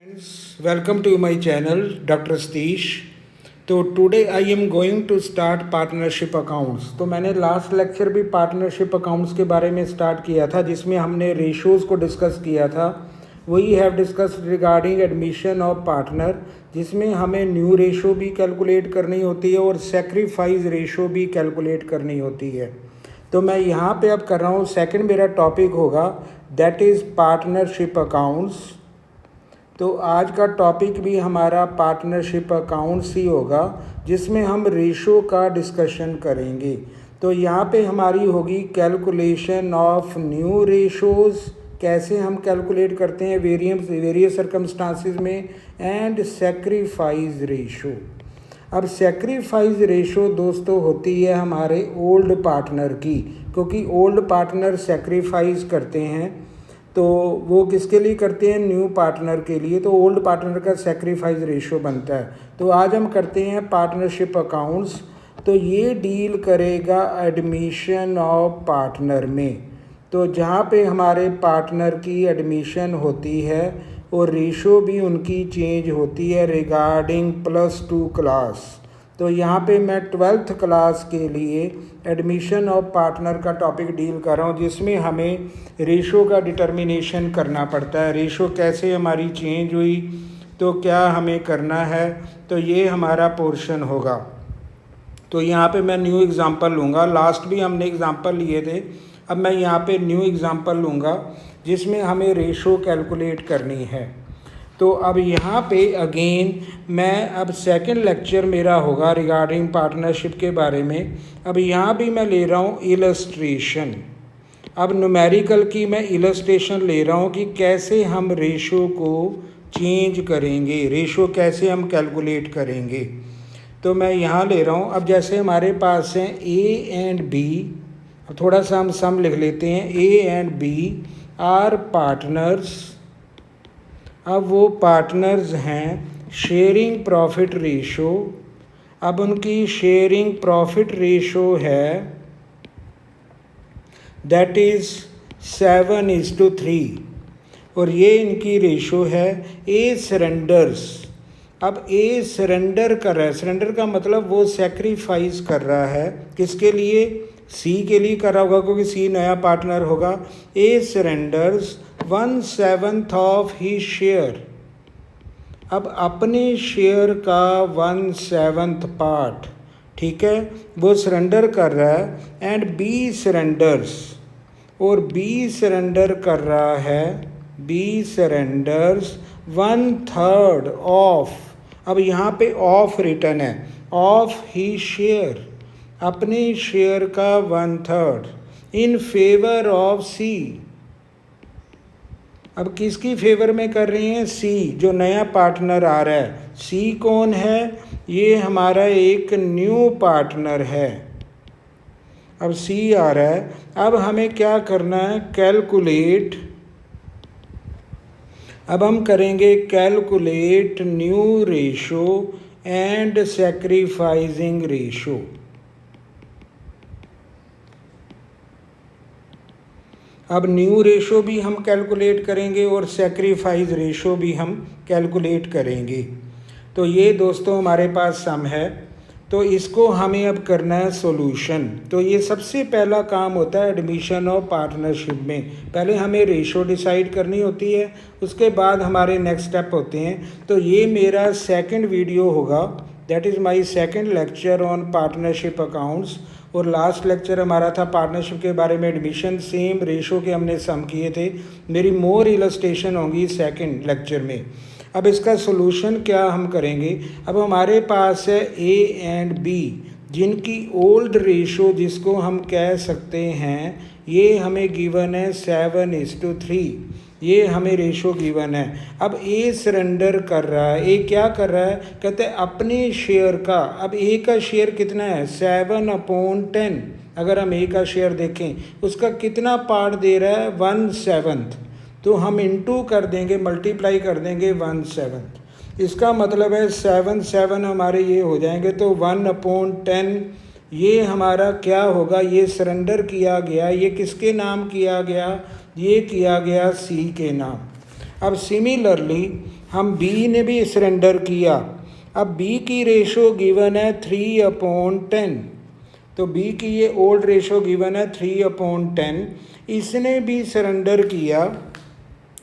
Friends, welcome to my channel, Dr. Satish. तो today I am going to start partnership accounts. तो मैंने last lecture भी partnership accounts के बारे में स्टार्ट किया था, जिसमें हमने रेशोज़ को डिस्कस किया था। We have discussed regarding admission of partner, जिसमें हमें न्यू रेशो भी कैलकुलेट करनी होती है और सेक्रीफाइस रेशो भी कैलकुलेट करनी होती है। तो मैं यहाँ पे अब कर रहा हूँ, सेकंड मेरा टॉपिक होगा दैट इज़ पार्टनरशिप अकाउंट्स। तो आज का टॉपिक भी हमारा पार्टनरशिप अकाउंट्स ही होगा, जिसमें हम रेशो का डिस्कशन करेंगे। तो यहाँ पे हमारी होगी कैलकुलेशन ऑफ न्यू रेशोज़, कैसे हम कैलकुलेट करते हैं वेरियस सर्कमस्टांसिस में, एंड सेक्रीफाइस रेशो। अब सेक्रीफाइस रेशो दोस्तों होती है हमारे ओल्ड पार्टनर की, क्योंकि ओल्ड पार्टनर सेक्रीफाइस करते हैं। तो वो किसके लिए करते हैं? न्यू पार्टनर के लिए। तो ओल्ड पार्टनर का सेक्रीफाइस रेशो बनता है। तो आज हम करते हैं पार्टनरशिप अकाउंट्स। तो ये डील करेगा एडमिशन ऑफ पार्टनर में। तो जहाँ पे हमारे पार्टनर की एडमिशन होती है और रेशो भी उनकी चेंज होती है रिगार्डिंग +2 क्लास। तो यहाँ पे मैं 12th क्लास के लिए एडमिशन ऑफ पार्टनर का टॉपिक डील कर रहा हूँ, जिसमें हमें रेशो का डिटर्मिनेशन करना पड़ता है। रेशो कैसे हमारी चेंज हुई, तो क्या हमें करना है, तो ये हमारा पोर्शन होगा। तो यहाँ पे मैं न्यू एग्ज़ाम्पल लूँगा। लास्ट भी हमने एग्ज़ाम्पल लिए थे, अब मैं यहाँ पे न्यू एग्ज़ाम्पल लूँगा जिसमें हमें रेशो कैलकुलेट करनी है। तो अब यहाँ पे अगेन मैं अब सेकंड लेक्चर मेरा होगा रिगार्डिंग पार्टनरशिप के बारे में। अब यहाँ भी मैं ले रहा हूँ इलस्ट्रेशन। अब न्यूमेरिकल की मैं इलस्ट्रेशन ले रहा हूँ कि कैसे हम रेशो को चेंज करेंगे, रेशो कैसे हम कैलकुलेट करेंगे। तो मैं यहाँ ले रहा हूँ, अब जैसे हमारे पास हैं ए एंड बी, थोड़ा सा हम सम लिख लेते हैं। A and B are partners. अब वो पार्टनर्स हैं शेयरिंग प्रॉफिट रेशो। अब उनकी शेयरिंग प्रॉफिट रेशो है दैट इज़ 7:3, और ये इनकी रेशो है। A surrenders. अब ए सरेंडर कर रहा है, सरेंडर का मतलब वो सेक्रीफाइस कर रहा है, किसके लिए? सी के लिए कर रहा होगा, क्योंकि सी नया पार्टनर होगा। ए सरेंडर्स 1/7 ऑफ ही शेयर। अब अपने शेयर का 1/7 पार्ट, ठीक है, वो सरेंडर कर रहा है। एंड बी सरेंडर्स, और बी सरेंडर कर रहा है, बी सरेंडर्स 1/3 ऑफ। अब यहाँ पे ऑफ रिटर्न है, ऑफ ही शेयर, अपने शेयर का 1/3 इन फेवर ऑफ सी। अब किसकी फेवर में कर रहे हैं? सी, जो नया पार्टनर आ रहा है। सी कौन है? ये हमारा एक न्यू पार्टनर है। अब सी आ रहा है। अब हमें क्या करना है? कैलकुलेट। अब हम करेंगे calculate new ratio and sacrificing ratio. अब न्यू रेशो भी हम कैलकुलेट करेंगे और सेक्रीफाइस रेशो भी हम कैलकुलेट करेंगे। तो ये दोस्तों हमारे पास सम है। तो इसको हमें अब करना है सॉल्यूशन। तो ये सबसे पहला काम होता है एडमिशन ऑफ पार्टनरशिप में। पहले हमें रेशो डिसाइड करनी होती है, उसके बाद हमारे नेक्स्ट स्टेप होते हैं। तो ये मेरा सेकंड वीडियो होगा, that is my second lecture on partnership accounts. और लास्ट लेक्चर हमारा था पार्टनरशिप के बारे में, एडमिशन, सेम रेशो के हमने सम किए थे। मेरी मोर इलस्ट्रेशन होंगी सेकंड लेक्चर में। अब इसका सॉल्यूशन क्या हम करेंगे? अब हमारे पास है ए एंड बी, जिनकी ओल्ड रेशो जिसको हम कह सकते हैं, ये हमें गिवन है 7:3। ये हमें रेशो गिवन है। अब ए सरेंडर कर रहा है। ए क्या कर रहा है? कहते हैं अपने शेयर का। अब ए का शेयर कितना है? 7/10। अगर हम ए का शेयर देखें, उसका कितना पार्ट दे रहा है? 1/7। तो हम इंटू कर देंगे, मल्टीप्लाई कर देंगे 1/7। इसका मतलब है 7/7 हमारे ये हो जाएंगे। तो 1/10 ये हमारा क्या होगा? ये सरेंडर किया गया। ये किसके नाम किया गया? ये किया गया सी के नाम। अब सिमिलरली हम बी ने भी सरेंडर किया। अब बी की रेशो गिवन है 3/10, तो बी की ये ओल्ड रेशो गिवन है 3/10। इसने भी सरेंडर किया।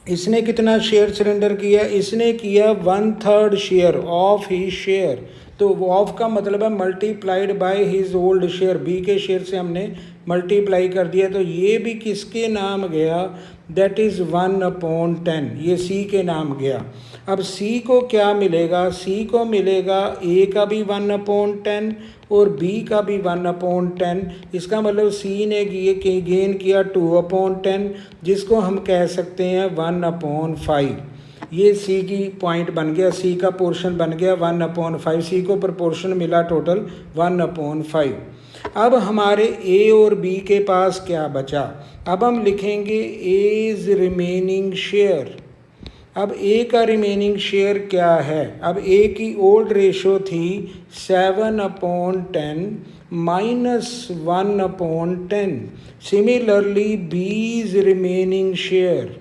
इसने कितना शेयर सरेंडर किया? इसने किया 1/3 शेयर ऑफ ही शेयर। तो ऑफ का मतलब है multiplied by his old share, B के शेयर से हमने मल्टीप्लाई कर दिया, तो ये भी किसके नाम गया? दैट इज़ 1/10, ये सी के नाम गया। अब सी को क्या मिलेगा? सी को मिलेगा ए का भी 1/10 और बी का भी 1/10। इसका मतलब सी ने गेन किया 2/10, जिसको हम कह सकते हैं 1/5। ये सी की पॉइंट बन गया, सी का पोर्शन बन गया 1/5। सी को प्रोपोर्शन मिला टोटल 1/5। अब हमारे ए और बी के पास क्या बचा? अब हम लिखेंगे एज रिमेनिंग शेयर। अब ए का रिमेनिंग शेयर क्या है? अब ए की ओल्ड रेशो थी 7/10 माइनस 1/10। सिमिलरली बीज रिमेनिंग शेयर,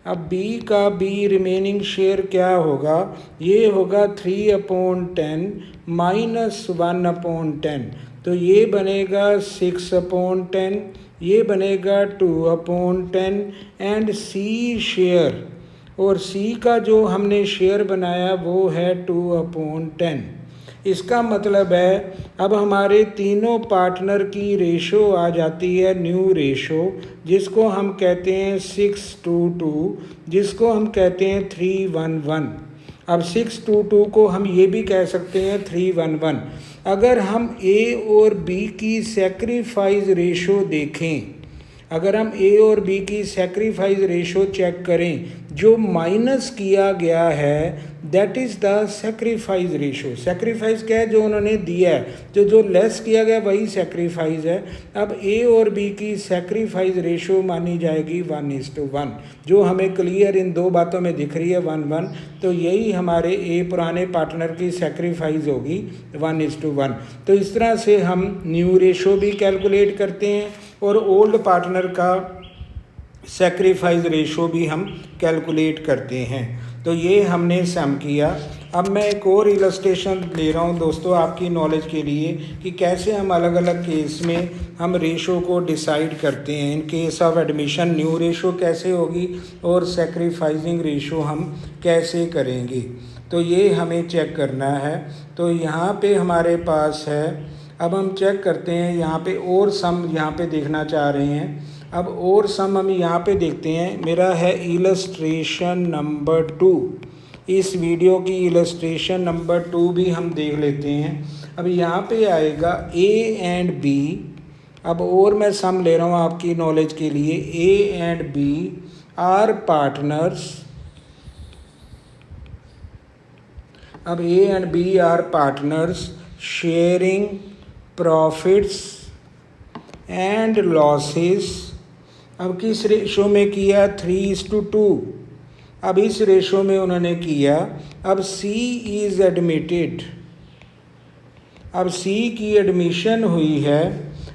अब बी का बी रिमेनिंग शेयर क्या होगा? ये होगा 3/10 माइनस 1/10, तो ये बनेगा 6/10, ये बनेगा 2/10 एंड सी शेयर, और सी का जो हमने शेयर बनाया वो है 2/10। इसका मतलब है अब हमारे तीनों पार्टनर की रेशो आ जाती है न्यू रेशो, जिसको हम कहते हैं 6:2, जिसको हम कहते हैं 3:1। अब 6:2 को हम ये भी कह सकते हैं 3:1। अगर हम ए और बी की सेक्रीफाइस रेशो देखें, अगर हम ए और बी की सेक्रीफाइस रेशो चेक करें, जो माइनस किया गया है that is the sacrifice ratio. Sacrifice क्या है? जो उन्होंने दिया है, जो लेस किया गया वही सेक्रीफाइस है। अब ए और बी की सेक्रीफाइस रेशो मानी जाएगी 1:1, जो हमें क्लियर इन दो बातों में दिख रही है 1:1, तो यही हमारे ए पुराने पार्टनर की सेक्रीफाइस होगी 1:1। तो इस तरह से हम न्यू रेशो भी कैलकुलेट करते हैं और ओल्ड पार्टनर का सेक्रीफाइस रेशो भी हम कैलकुलेट करते हैं। तो ये हमने सम किया। अब मैं एक और इलस्ट्रेशन ले रहा हूँ दोस्तों आपकी नॉलेज के लिए कि कैसे हम अलग अलग केस में हम रेशो को डिसाइड करते हैं। इन case of admission new ratio कैसे होगी और सेक्रीफाइसिंग रेशो हम कैसे करेंगे, तो ये हमें चेक करना है। तो यहाँ पे हमारे पास है, अब हम चेक करते हैं यहाँ पे और सम यहाँ पे देखना चाह रहे हैं। अब और सम हम यहाँ पे देखते हैं, मेरा है इलस्ट्रेशन नंबर 2। इस वीडियो की इलस्ट्रेशन नंबर 2 भी हम देख लेते हैं। अब यहाँ पे आएगा ए एंड बी। अब और मैं सम ले रहा हूँ आपकी नॉलेज के लिए। A and B are partners. अब A and B are partners sharing profits and losses. अब किस रेशो में किया? 3:2। अब इस रेशो में उन्होंने किया। अब सी इज़ एडमिटेड, अब सी की एडमिशन हुई है।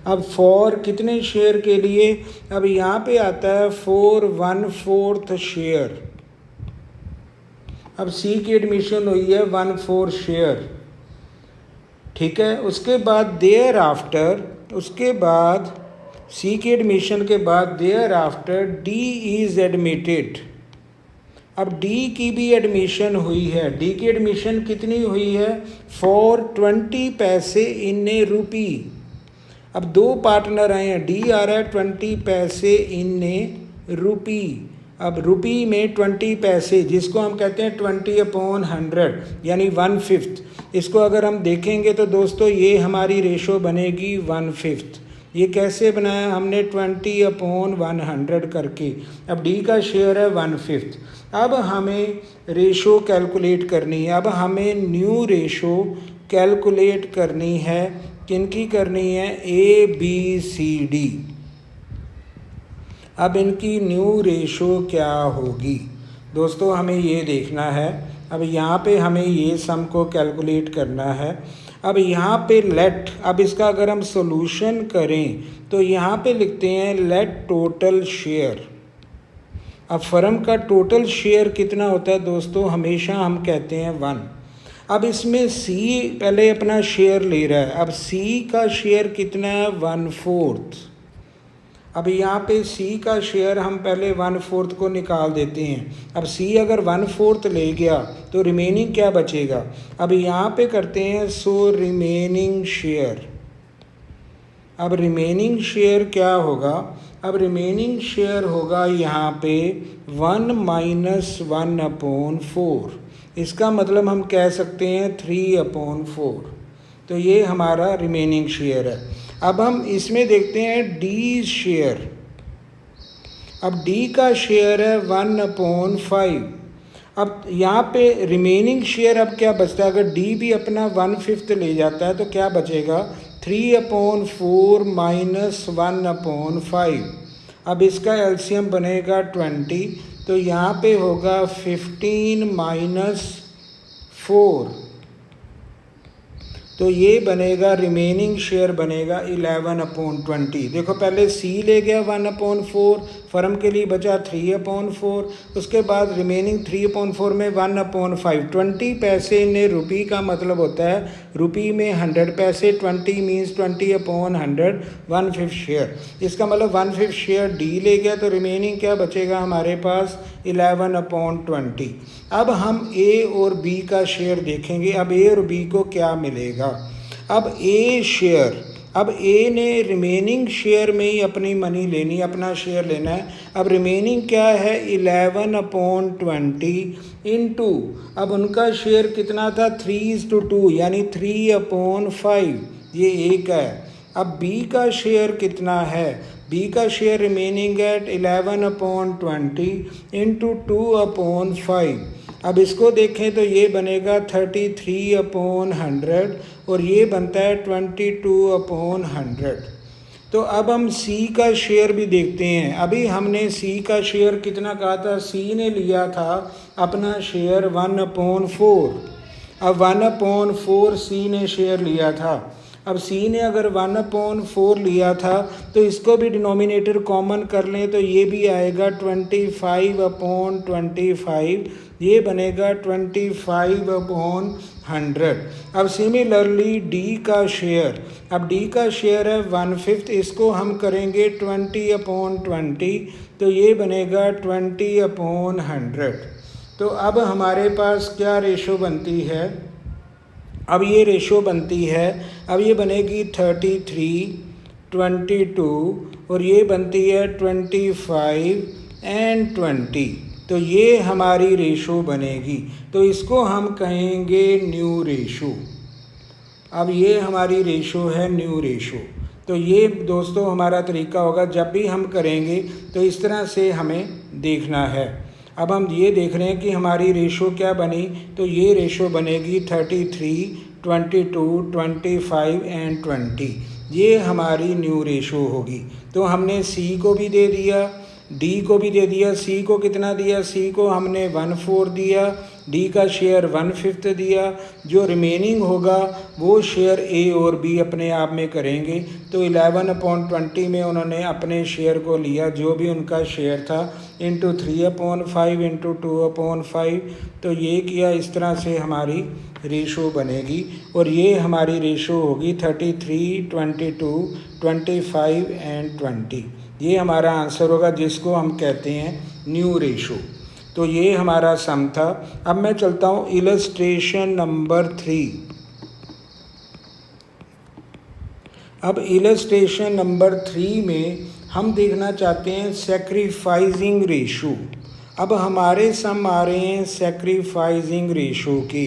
अब फॉर कितने शेयर के लिए? अब यहाँ पे आता है फॉर 1/4 शेयर। अब सी की एडमिशन हुई है 1/4 शेयर, ठीक है। उसके बाद देयर आफ्टर, उसके बाद सी की एडमिशन के बाद thereafter D is admitted. अब डी की भी एडमिशन हुई है। डी की एडमिशन कितनी हुई है? फॉर 20 पैसे इन ए रुपी। अब दो पार्टनर आए हैं, डी आ रहा है 20 पैसे इन ए रुपी। अब रुपी में 20 पैसे, जिसको हम कहते हैं 20/100 यानी 1/5। इसको अगर हम देखेंगे तो दोस्तों ये हमारी रेशो बनेगी 1/5। ये कैसे बनाया हमने? 20/100 करके। अब डी का शेयर है 1/5। अब हमें रेशो कैलकुलेट करनी है। अब हमें न्यू रेशो कैलकुलेट करनी है। किनकी करनी है? A B C D. अब इनकी न्यू रेशो क्या होगी दोस्तों, हमें ये देखना है। अब यहाँ पे हमें ये सम को कैलकुलेट करना है। अब यहाँ पे लेट, अब इसका अगर हम सॉल्यूशन करें तो यहाँ पे लिखते हैं लेट टोटल शेयर। अब फर्म का टोटल शेयर कितना होता है दोस्तों, हमेशा हम कहते हैं 1। अब इसमें सी पहले अपना शेयर ले रहा है, अब सी का शेयर कितना है 1/4। अब यहाँ पे सी का शेयर हम पहले 1/4 को निकाल देते हैं। अब सी अगर 1/4 ले गया तो रिमेनिंग क्या बचेगा। अब यहाँ पे करते हैं सो रिमेनिंग शेयर। अब रिमेनिंग शेयर क्या होगा, अब रिमेनिंग शेयर होगा यहाँ पे 1 - 1/4। इसका मतलब हम कह सकते हैं 3/4। तो ये हमारा रिमेनिंग शेयर है। अब हम इसमें देखते हैं डी शेयर। अब डी का शेयर है 1/5। अब यहाँ पे रिमेनिंग शेयर अब क्या बचता है, अगर डी भी अपना 1/5 ले जाता है तो क्या बचेगा 3/4 - 1/5। अब इसका एलसीएम बनेगा 20, तो यहाँ पे होगा 15 - 4, तो ये बनेगा रिमेनिंग शेयर बनेगा 11/20। देखो पहले सी ले गया 1/4, फर्म के लिए बचा 3/4, उसके बाद रिमेनिंग 3/4 में 1/5। 20 पैसे ने रुपी का मतलब होता है रुपी में 100 पैसे, 20 मीन्स 20/100, 1/5 शेयर। इसका मतलब 1/5 शेयर डी ले गया, तो रिमेनिंग क्या बचेगा हमारे पास 11/20। अब हम ए और बी का शेयर देखेंगे। अब ए और बी को क्या मिलेगा। अब ए शेयर, अब ए ने रिमेनिंग शेयर में ही अपनी मनी लेनी, अपना शेयर लेना है। अब रिमेनिंग क्या है 11/20 इंटू, अब उनका शेयर कितना था 3:2 यानी 3/5, ये एक है। अब बी का शेयर कितना है, बी का शेयर रिमेनिंग एट 11/20 इंटू 2/5। अब इसको देखें तो ये बनेगा 33/100 और ये बनता है 22/100। तो अब हम सी का शेयर भी देखते हैं। अभी हमने सी का शेयर कितना कहा था, सी ने लिया था अपना शेयर 1/4। अब 1/4 सी ने शेयर लिया था। अब सी ने अगर 1/4 लिया था तो इसको भी डिनोमिनेटर कॉमन कर लें तो ये भी आएगा 25/25, ये बनेगा 25/100। अब सिमिलरली डी का शेयर, अब डी का शेयर है 1/5, इसको हम करेंगे 20/20, तो ये बनेगा 20/100। तो अब हमारे पास क्या रेशो बनती है, अब ये रेशो बनती है, अब ये बनेगी 33, 22 और ये बनती है 25 एंड 20। तो ये हमारी रेशो बनेगी, तो इसको हम कहेंगे न्यू रेशो। अब ये हमारी रेशो है न्यू रेशो। तो ये दोस्तों हमारा तरीका होगा, जब भी हम करेंगे तो इस तरह से हमें देखना है। अब हम ये देख रहे हैं कि हमारी रेशो क्या बनी, तो ये रेशो बनेगी 33, 22, 25 एंड 20। ये हमारी न्यू रेशो होगी। तो हमने सी को भी दे दिया, डी को भी दे दिया। सी को कितना दिया, सी को हमने 1/4 दिया, डी का शेयर 1/5 दिया। जो रिमेनिंग होगा वो शेयर ए और बी अपने आप में करेंगे। तो 11/20 में उन्होंने अपने शेयर को लिया जो भी उनका शेयर था, इंटू 3/5 इंटू 2/5। तो ये किया, इस तरह से हमारी रेशो बनेगी और ये हमारी रेशो होगी 33, 22, 25 एंड 20। ये हमारा आंसर होगा जिसको हम कहते हैं न्यू रेशो। तो ये हमारा सम था। अब मैं चलता हूँ इलस्ट्रेशन नंबर 3। अब इलस्ट्रेशन नंबर 3 में हम देखना चाहते हैं सैक्रिफाइसिंग रेशो। अब हमारे सम आ रहे हैं सैक्रिफाइसिंग रेशो के,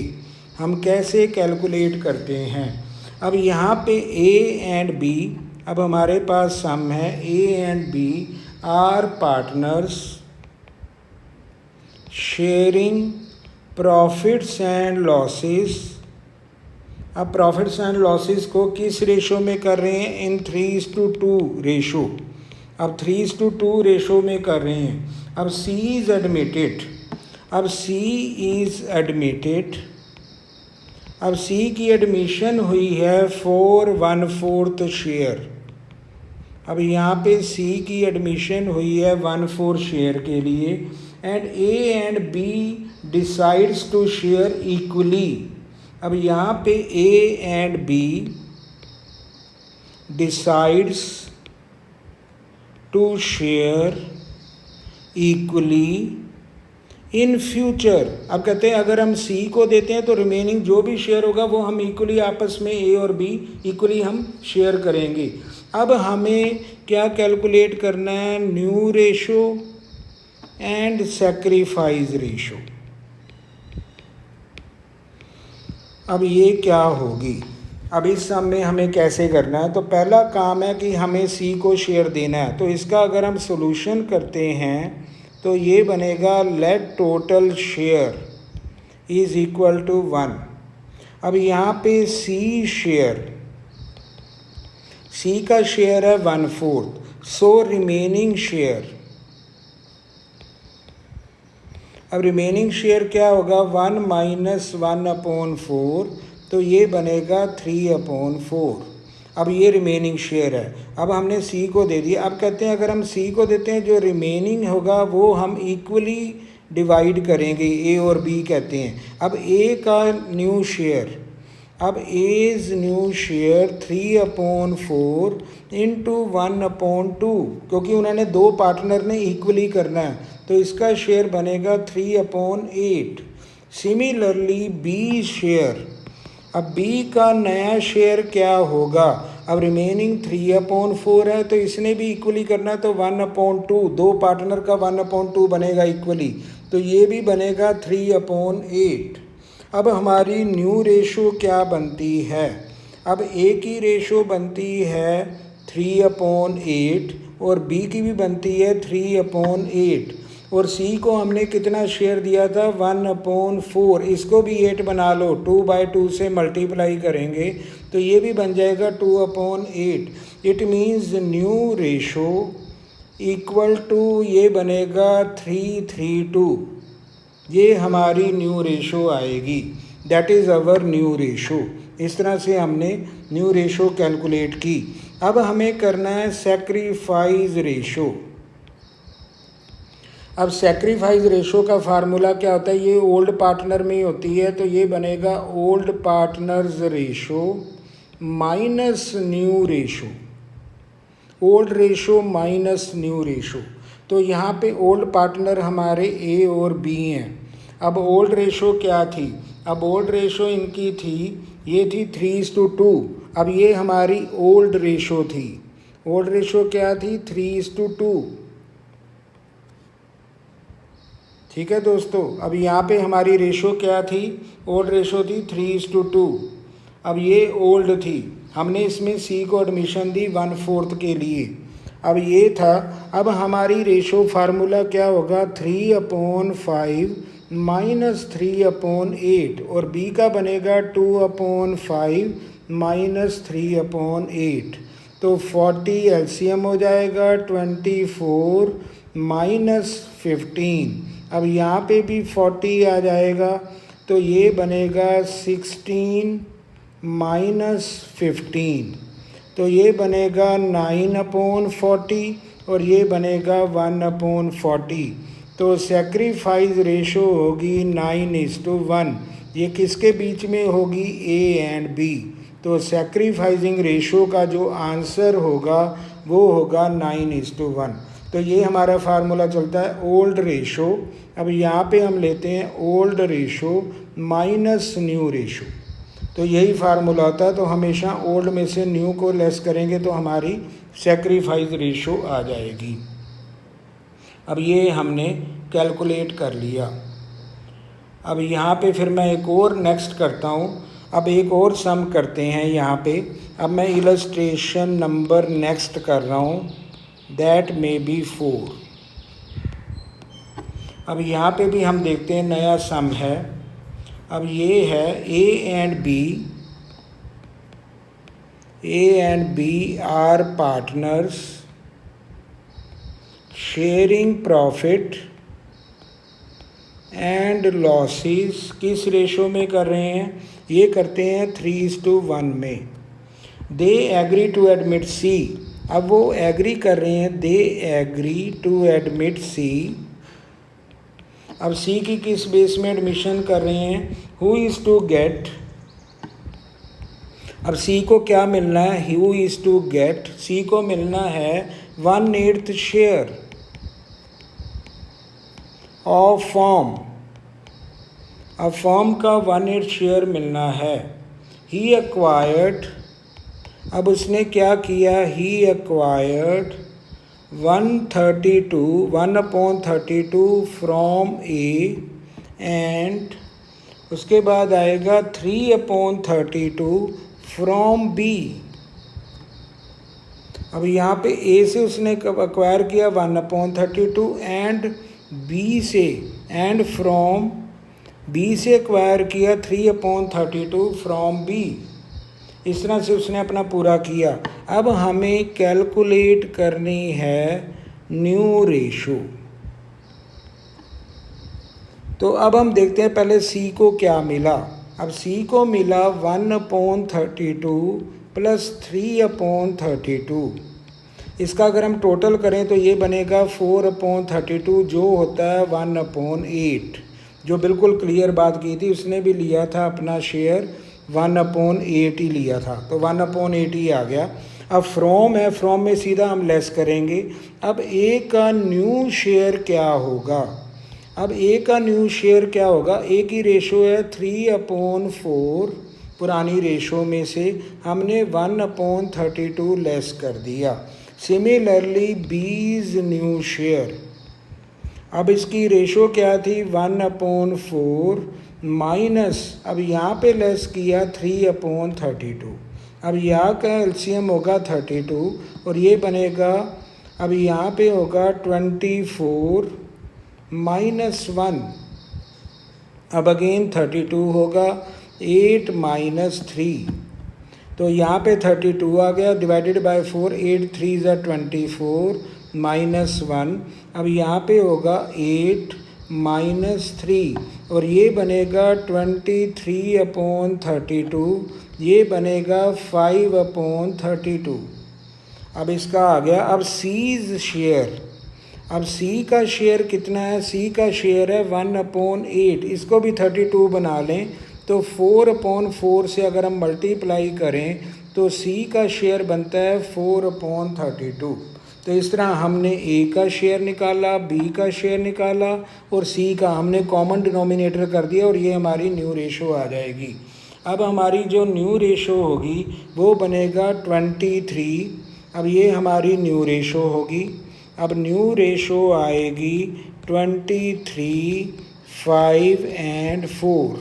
हम कैसे कैलकुलेट करते हैं। अब यहाँ पे ए एंड बी, अब हमारे पास सम है A and B are partners sharing profits and losses. अब प्रॉफिट्स एंड लॉसेस को किस रेशो में कर रहे हैं, इन 3:2 रेशो। अब 3:2 रेशो में कर रहे हैं। अब सी इज़ एडमिटेड, अब सी इज़ एडमिटेड, अब सी की एडमिशन हुई है 4/1/4 शेयर। अब यहाँ पे सी की एडमिशन हुई है 1/4 शेयर के लिए and A and B decides to share equally. अब यहाँ पे A and B decides to share equally in future. अब कहते हैं अगर हम सी को देते हैं तो रिमेनिंग जो भी शेयर होगा वो हम इक्वली आपस में ए और बी इक्वली हम शेयर करेंगे। अब हमें क्या कैलकुलेट करना है, new ratio and sacrifice ratio. अब ये क्या होगी, अब इस सम में हमें कैसे करना है। तो पहला काम है कि हमें सी को शेयर देना है। तो इसका अगर हम सोल्यूशन करते हैं तो ये बनेगा let total share is equal to 1। अब यहाँ पे सी शेयर, सी का शेयर है 1/4, सो रिमेनिंग शेयर, अब रिमेनिंग शेयर क्या होगा 1 - 1/4, तो ये बनेगा 3/4। अब ये रिमेनिंग शेयर है। अब हमने सी को दे दिया। अब कहते हैं अगर हम सी को देते हैं जो रिमेनिंग होगा वो हम इक्वली डिवाइड करेंगे, ए और बी कहते हैं। अब ए का न्यू शेयर, अब एज न्यू शेयर 3/4 इंटू 1/2, क्योंकि उन्होंने दो पार्टनर ने इक्वली करना है तो इसका शेयर बनेगा 3/8। सिमिलरली बी शेयर, अब बी का नया शेयर क्या होगा, अब रिमेनिंग 3/4 है तो इसने भी इक्वली करना है तो 1/2, दो पार्टनर का 1/2 बनेगा इक्वली, तो ये भी बनेगा 3/8। अब हमारी न्यू रेशो क्या बनती है, अब ए की रेशो बनती है 3/8 और बी की भी बनती है 3/8 और सी को हमने कितना शेयर दिया था 1/4, इसको भी 8 बना लो, 2/2 से मल्टीप्लाई करेंगे तो ये भी बन जाएगा 2/8। It means new ratio equal to ये बनेगा 3:3:2, ये हमारी न्यू रेशो आएगी, that is our new ratio. इस तरह से हमने न्यू रेशो कैलकुलेट की। अब हमें करना है सैक्रिफाइस रेशो। अब सैक्रिफाइस रेशो का फार्मूला क्या होता है, ये ओल्ड पार्टनर में ही होती है, तो ये बनेगा old partners ratio minus new ratio, old ratio minus new ratio. तो यहाँ पे ओल्ड पार्टनर हमारे ए और बी हैं। अब ओल्ड रेशो क्या थी, अब ओल्ड रेशो इनकी थी, ये थी 3:2। अब ये हमारी ओल्ड रेशो थी, ओल्ड रेशो क्या थी 3:2। ठीक है दोस्तों, अब यहाँ पे हमारी रेशो क्या थी, ओल्ड रेशो थी 3:2। अब ये ओल्ड थी, हमने इसमें सी को एडमिशन दी 1/4 के लिए। अब ये था, अब हमारी रेशो फार्मूला क्या होगा 3/5 माइनस 3/8 और बी का बनेगा 2/5 माइनस 3/8, तो 40 एलसीएम हो जाएगा 24 माइनस 15। अब यहाँ पे भी 40 आ जाएगा तो ये बनेगा 16 माइनस 15, तो ये बनेगा 9/40 और ये बनेगा 1/40। तो सैक्रिफाइस रेशो होगी 9:1। ये किसके बीच में होगी, ए एंड बी। तो सैक्रिफाइसिंग रेशो का जो आंसर होगा वो होगा 9:1। तो ये हमारा फार्मूला चलता है ओल्ड रेशो। अब यहाँ पे हम लेते हैं old ratio minus new ratio, तो यही फार्मूला होता है। तो हमेशा ओल्ड में से न्यू को लेस करेंगे तो हमारी सैक्रिफाइस रेशो आ जाएगी। अब ये हमने कैलकुलेट कर लिया। अब यहाँ पे फिर मैं एक और नेक्स्ट करता हूँ। अब एक और सम करते हैं यहाँ पे। अब मैं इलस्ट्रेशन नंबर नेक्स्ट कर रहा हूँ, दैट मे बी 4। अब यहाँ पे भी हम देखते हैं नया सम है। अब ये है A and B are partners sharing profit and losses. किस रेशो में कर रहे हैं, ये करते हैं 3:1 में। They agree to admit C, अब वो एग्री कर रहे हैं, they agree to admit C. अब सी की किस बेस में एडमिशन कर रहे हैं, हु इज़ टू गेट। अब सी को क्या मिलना है, हु इज़ टू गेट, सी को मिलना है 1/8 शेयर ऑफ फॉर्म। अब फॉर्म का 1/8 शेयर मिलना है। ही एक्वायर्ड, अब उसने क्या किया, ही एक्वायर्ड 1/32 फ्रॉम ए एंड उसके बाद आएगा 3/32 फ्रॉम बी। अब यहाँ पे ए से उसने एक्वायर किया 1/32 एंड बी से, एंड फ्रॉम बी से एक्वायर किया 3/32 फ्रॉम बी। इस तरह से उसने अपना पूरा किया। अब हमें कैलकुलेट करनी है न्यू रेशो। तो अब हम देखते हैं पहले सी को क्या मिला। अब सी को मिला 1/32 प्लस 3/32। इसका अगर हम टोटल करें तो ये बनेगा 4/32 जो होता है 1/8। जो बिल्कुल क्लियर बात की थी, उसने भी लिया था अपना शेयर 1/8 ही लिया था, तो 1/8 ही आ गया। अब फ्रॉम है, फ्रॉम में सीधा हम लेस करेंगे। अब ए का न्यू शेयर क्या होगा, अब ए का न्यू शेयर क्या होगा, ए की रेशो है 3/4, पुरानी रेशो में से हमने 1/32 लेस कर दिया। सिमिलरली बीज न्यू शेयर, अब इसकी रेशो क्या थी 1/4 माइनस, अब यहाँ पे लेस किया 3/32। अब यहाँ का एलसीएम होगा 32 और ये बनेगा, अब यहाँ पे होगा 24 माइनस 1, अब अगेन 32 होगा 8 माइनस 3, तो यहाँ पे 32 आ गया डिवाइडेड बाय 4, 8 3 ज़ा 24 माइनस 1। अब यहाँ पे होगा 8 माइनस 3 और ये बनेगा 23/32, ये बनेगा 5/32। अब इसका आ गया। अब सीज शेयर, अब सी का शेयर कितना है, सी का शेयर है 1/8, इसको भी 32 बना लें तो 4/4 से अगर हम मल्टीप्लाई करें तो सी का शेयर बनता है 4/32। तो इस तरह हमने ए का शेयर निकाला, बी का शेयर निकाला और सी का हमने कॉमन डिनोमिनेटर कर दिया और ये हमारी न्यू रेशो आ जाएगी। अब हमारी जो न्यू रेशो होगी वो बनेगा 23। अब ये हमारी न्यू रेशो होगी। अब न्यू रेशो आएगी 23, 5 एंड 4,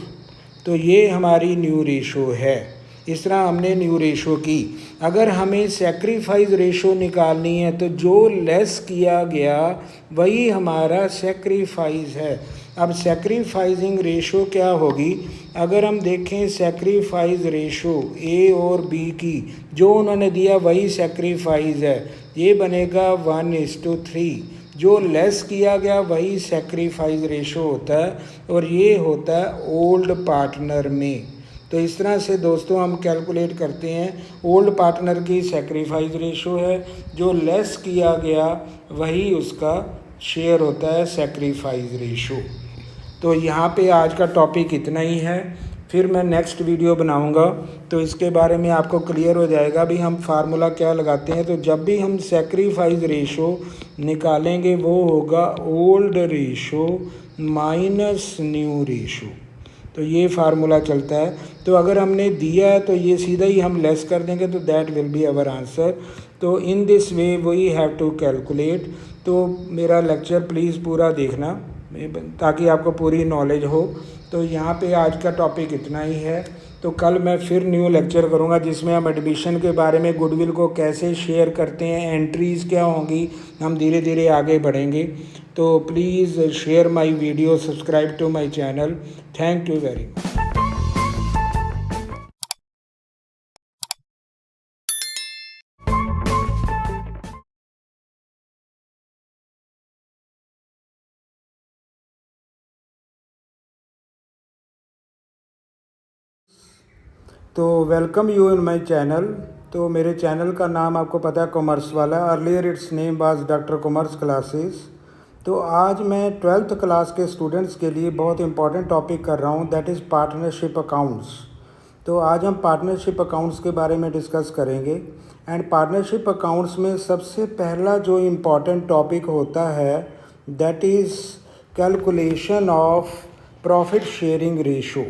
तो ये हमारी न्यू रेशो है। इस तरह हमने न्यू रेशो की। अगर हमें सेक्रीफाइस रेशो निकालनी है तो जो लेस किया गया वही हमारा सेक्रीफाइस है। अब सेक्रीफाइसिंग रेशो क्या होगी, अगर हम देखें सेक्रीफाइस रेशो ए और बी की, जो उन्होंने दिया वही सेक्रीफाइस है, ये बनेगा 1:3। जो लेस किया गया वही सेक्रीफाइस रेशो होता है और ये होता है ओल्ड पार्टनर में। तो इस तरह से दोस्तों हम कैलकुलेट करते हैं, ओल्ड पार्टनर की सेक्रीफाइस रेशो है, जो लेस किया गया वही उसका शेयर होता है सेक्रीफाइस रेशो। तो यहाँ पे आज का टॉपिक इतना ही है, फिर मैं नेक्स्ट वीडियो बनाऊंगा तो इसके बारे में आपको क्लियर हो जाएगा भी हम फार्मूला क्या लगाते हैं। तो जब भी हम सेक्रीफाइस रेशो निकालेंगे वो होगा old ratio minus new ratio, तो ये फार्मूला चलता है। तो अगर हमने दिया है तो ये सीधा ही हम लेस कर देंगे तो that will be our answer. तो in this way we have to calculate. तो मेरा लेक्चर प्लीज़ पूरा देखना ताकि आपको पूरी नॉलेज हो। तो यहाँ पे आज का टॉपिक इतना ही है। तो कल मैं फिर न्यू लेक्चर करूँगा जिसमें हम एडमिशन के बारे में, गुडविल को कैसे शेयर करते हैं, एंट्रीज़ क्या होंगी, हम धीरे धीरे आगे बढ़ेंगे। तो please share my video, subscribe to my channel. Thank you very much. तो welcome you in my channel. तो मेरे चैनल का नाम आपको पता है कॉमर्स वाला, earlier it's name was doctor commerce classes. तो आज मैं 12th क्लास के स्टूडेंट्स के लिए बहुत इंपॉर्टेंट टॉपिक कर रहा हूँ, दैट इज़ पार्टनरशिप अकाउंट्स। तो आज हम पार्टनरशिप अकाउंट्स के बारे में डिस्कस करेंगे। एंड पार्टनरशिप अकाउंट्स में सबसे पहला जो इम्पॉर्टेंट टॉपिक होता है that is calculation of profit sharing ratio.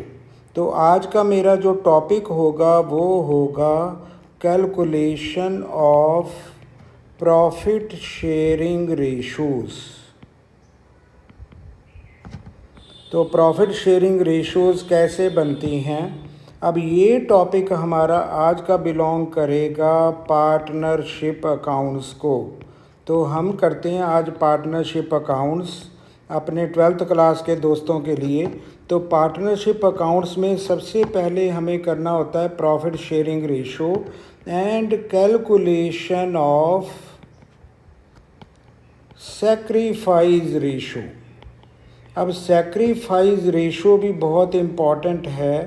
तो आज का मेरा जो टॉपिक होगा वो होगा calculation of profit sharing ratios. तो प्रॉफिट शेयरिंग रेशोज़ कैसे बनती हैं, अब ये टॉपिक हमारा आज का बिलोंग करेगा पार्टनरशिप अकाउंट्स को। तो हम करते हैं आज पार्टनरशिप अकाउंट्स अपने 12th क्लास के दोस्तों के लिए। तो पार्टनरशिप अकाउंट्स में सबसे पहले हमें करना होता है profit sharing ratio and calculation of sacrifice ratio. अब सैक्रिफाइस रेशो भी बहुत इम्पॉर्टेंट है।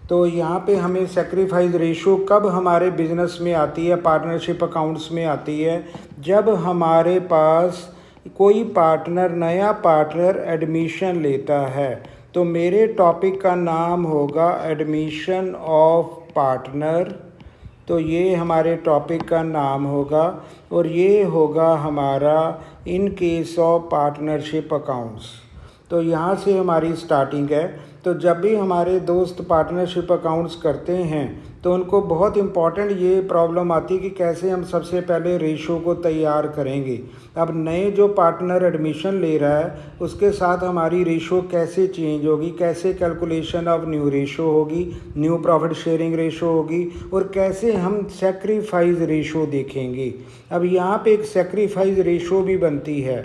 तो यहाँ पे हमें सैक्रिफाइस रेशो कब हमारे बिजनेस में आती है, पार्टनरशिप अकाउंट्स में आती है, जब हमारे पास कोई पार्टनर, नया पार्टनर एडमिशन लेता है। तो मेरे टॉपिक का नाम होगा एडमिशन ऑफ पार्टनर। तो ये हमारे टॉपिक का नाम होगा और ये होगा हमारा इन केस ऑफ पार्टनरशिप अकाउंट्स। तो यहाँ से हमारी स्टार्टिंग है। तो जब भी हमारे दोस्त पार्टनरशिप अकाउंट्स करते हैं तो उनको बहुत इम्पॉर्टेंट ये प्रॉब्लम आती है कि कैसे हम सबसे पहले रेशो को तैयार करेंगे। अब नए जो पार्टनर एडमिशन ले रहा है उसके साथ हमारी रेशो कैसे चेंज होगी, कैसे कैलकुलेशन ऑफ न्यू रेशो होगी, न्यू प्रॉफिट शेयरिंग रेशो होगी, और कैसे हम सैक्रिफाइस रेशो देखेंगे। अब यहाँ पे एक सैक्रिफाइस रेशो भी बनती है।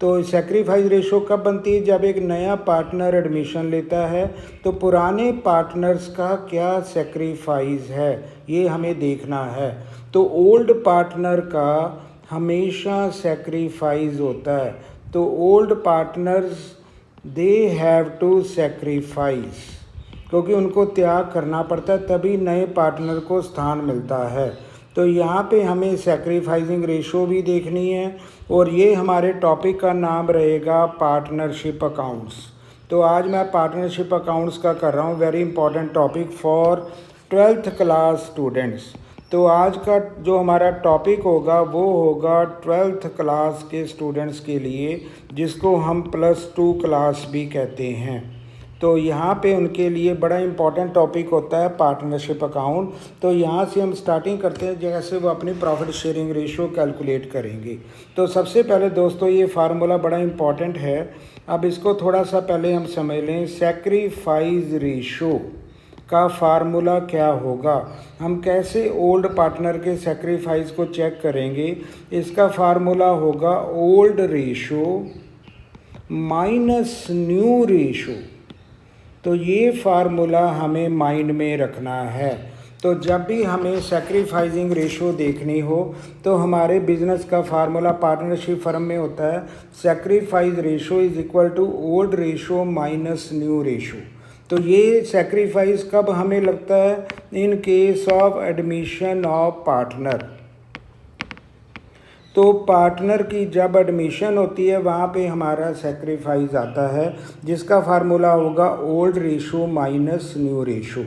तो सैक्रिफाइस रेशो कब बनती है, जब एक नया पार्टनर एडमिशन लेता है तो पुराने पार्टनर्स का क्या सैक्रिफाइस है ये हमें देखना है। तो ओल्ड पार्टनर का हमेशा सैक्रिफाइस होता है। तो old partners they have to sacrifice, क्योंकि उनको त्याग करना पड़ता है तभी नए पार्टनर को स्थान मिलता है। तो यहाँ पे हमें सैक्रिफाइसिंग रेशो भी देखनी है और ये हमारे टॉपिक का नाम रहेगा पार्टनरशिप अकाउंट्स। तो आज मैं पार्टनरशिप अकाउंट्स का कर रहा हूँ, very important topic for 12th class students. तो आज का जो हमारा टॉपिक होगा वो होगा 12th क्लास के स्टूडेंट्स के लिए, जिसको हम +2 क्लास भी कहते हैं। तो यहाँ पे उनके लिए बड़ा इम्पॉर्टेंट टॉपिक होता है पार्टनरशिप अकाउंट। तो यहाँ से हम स्टार्टिंग करते हैं जैसे वो अपनी प्रॉफिट शेयरिंग रेशो कैलकुलेट करेंगे। तो सबसे पहले दोस्तों ये फार्मूला बड़ा इम्पॉर्टेंट है। अब इसको थोड़ा सा पहले हम समझ लें। सैक्रिफाइस रेशो का फार्मूला क्या होगा, हम कैसे ओल्ड पार्टनर के सैक्रिफाइस को चेक करेंगे। इसका फार्मूला होगा old ratio minus new ratio. तो ये फार्मूला हमें माइंड में रखना है। तो जब भी हमें सैक्रिफाइसिंग रेशो देखनी हो तो हमारे बिजनेस का फार्मूला पार्टनरशिप फर्म में होता है sacrifice ratio is equal to old ratio minus new ratio. तो ये सैक्रिफाइस कब हमें लगता है, in case of admission of partner. तो पार्टनर की जब एडमिशन होती है वहाँ पे हमारा सैक्रिफाइस आता है, जिसका फार्मूला होगा old ratio minus new ratio.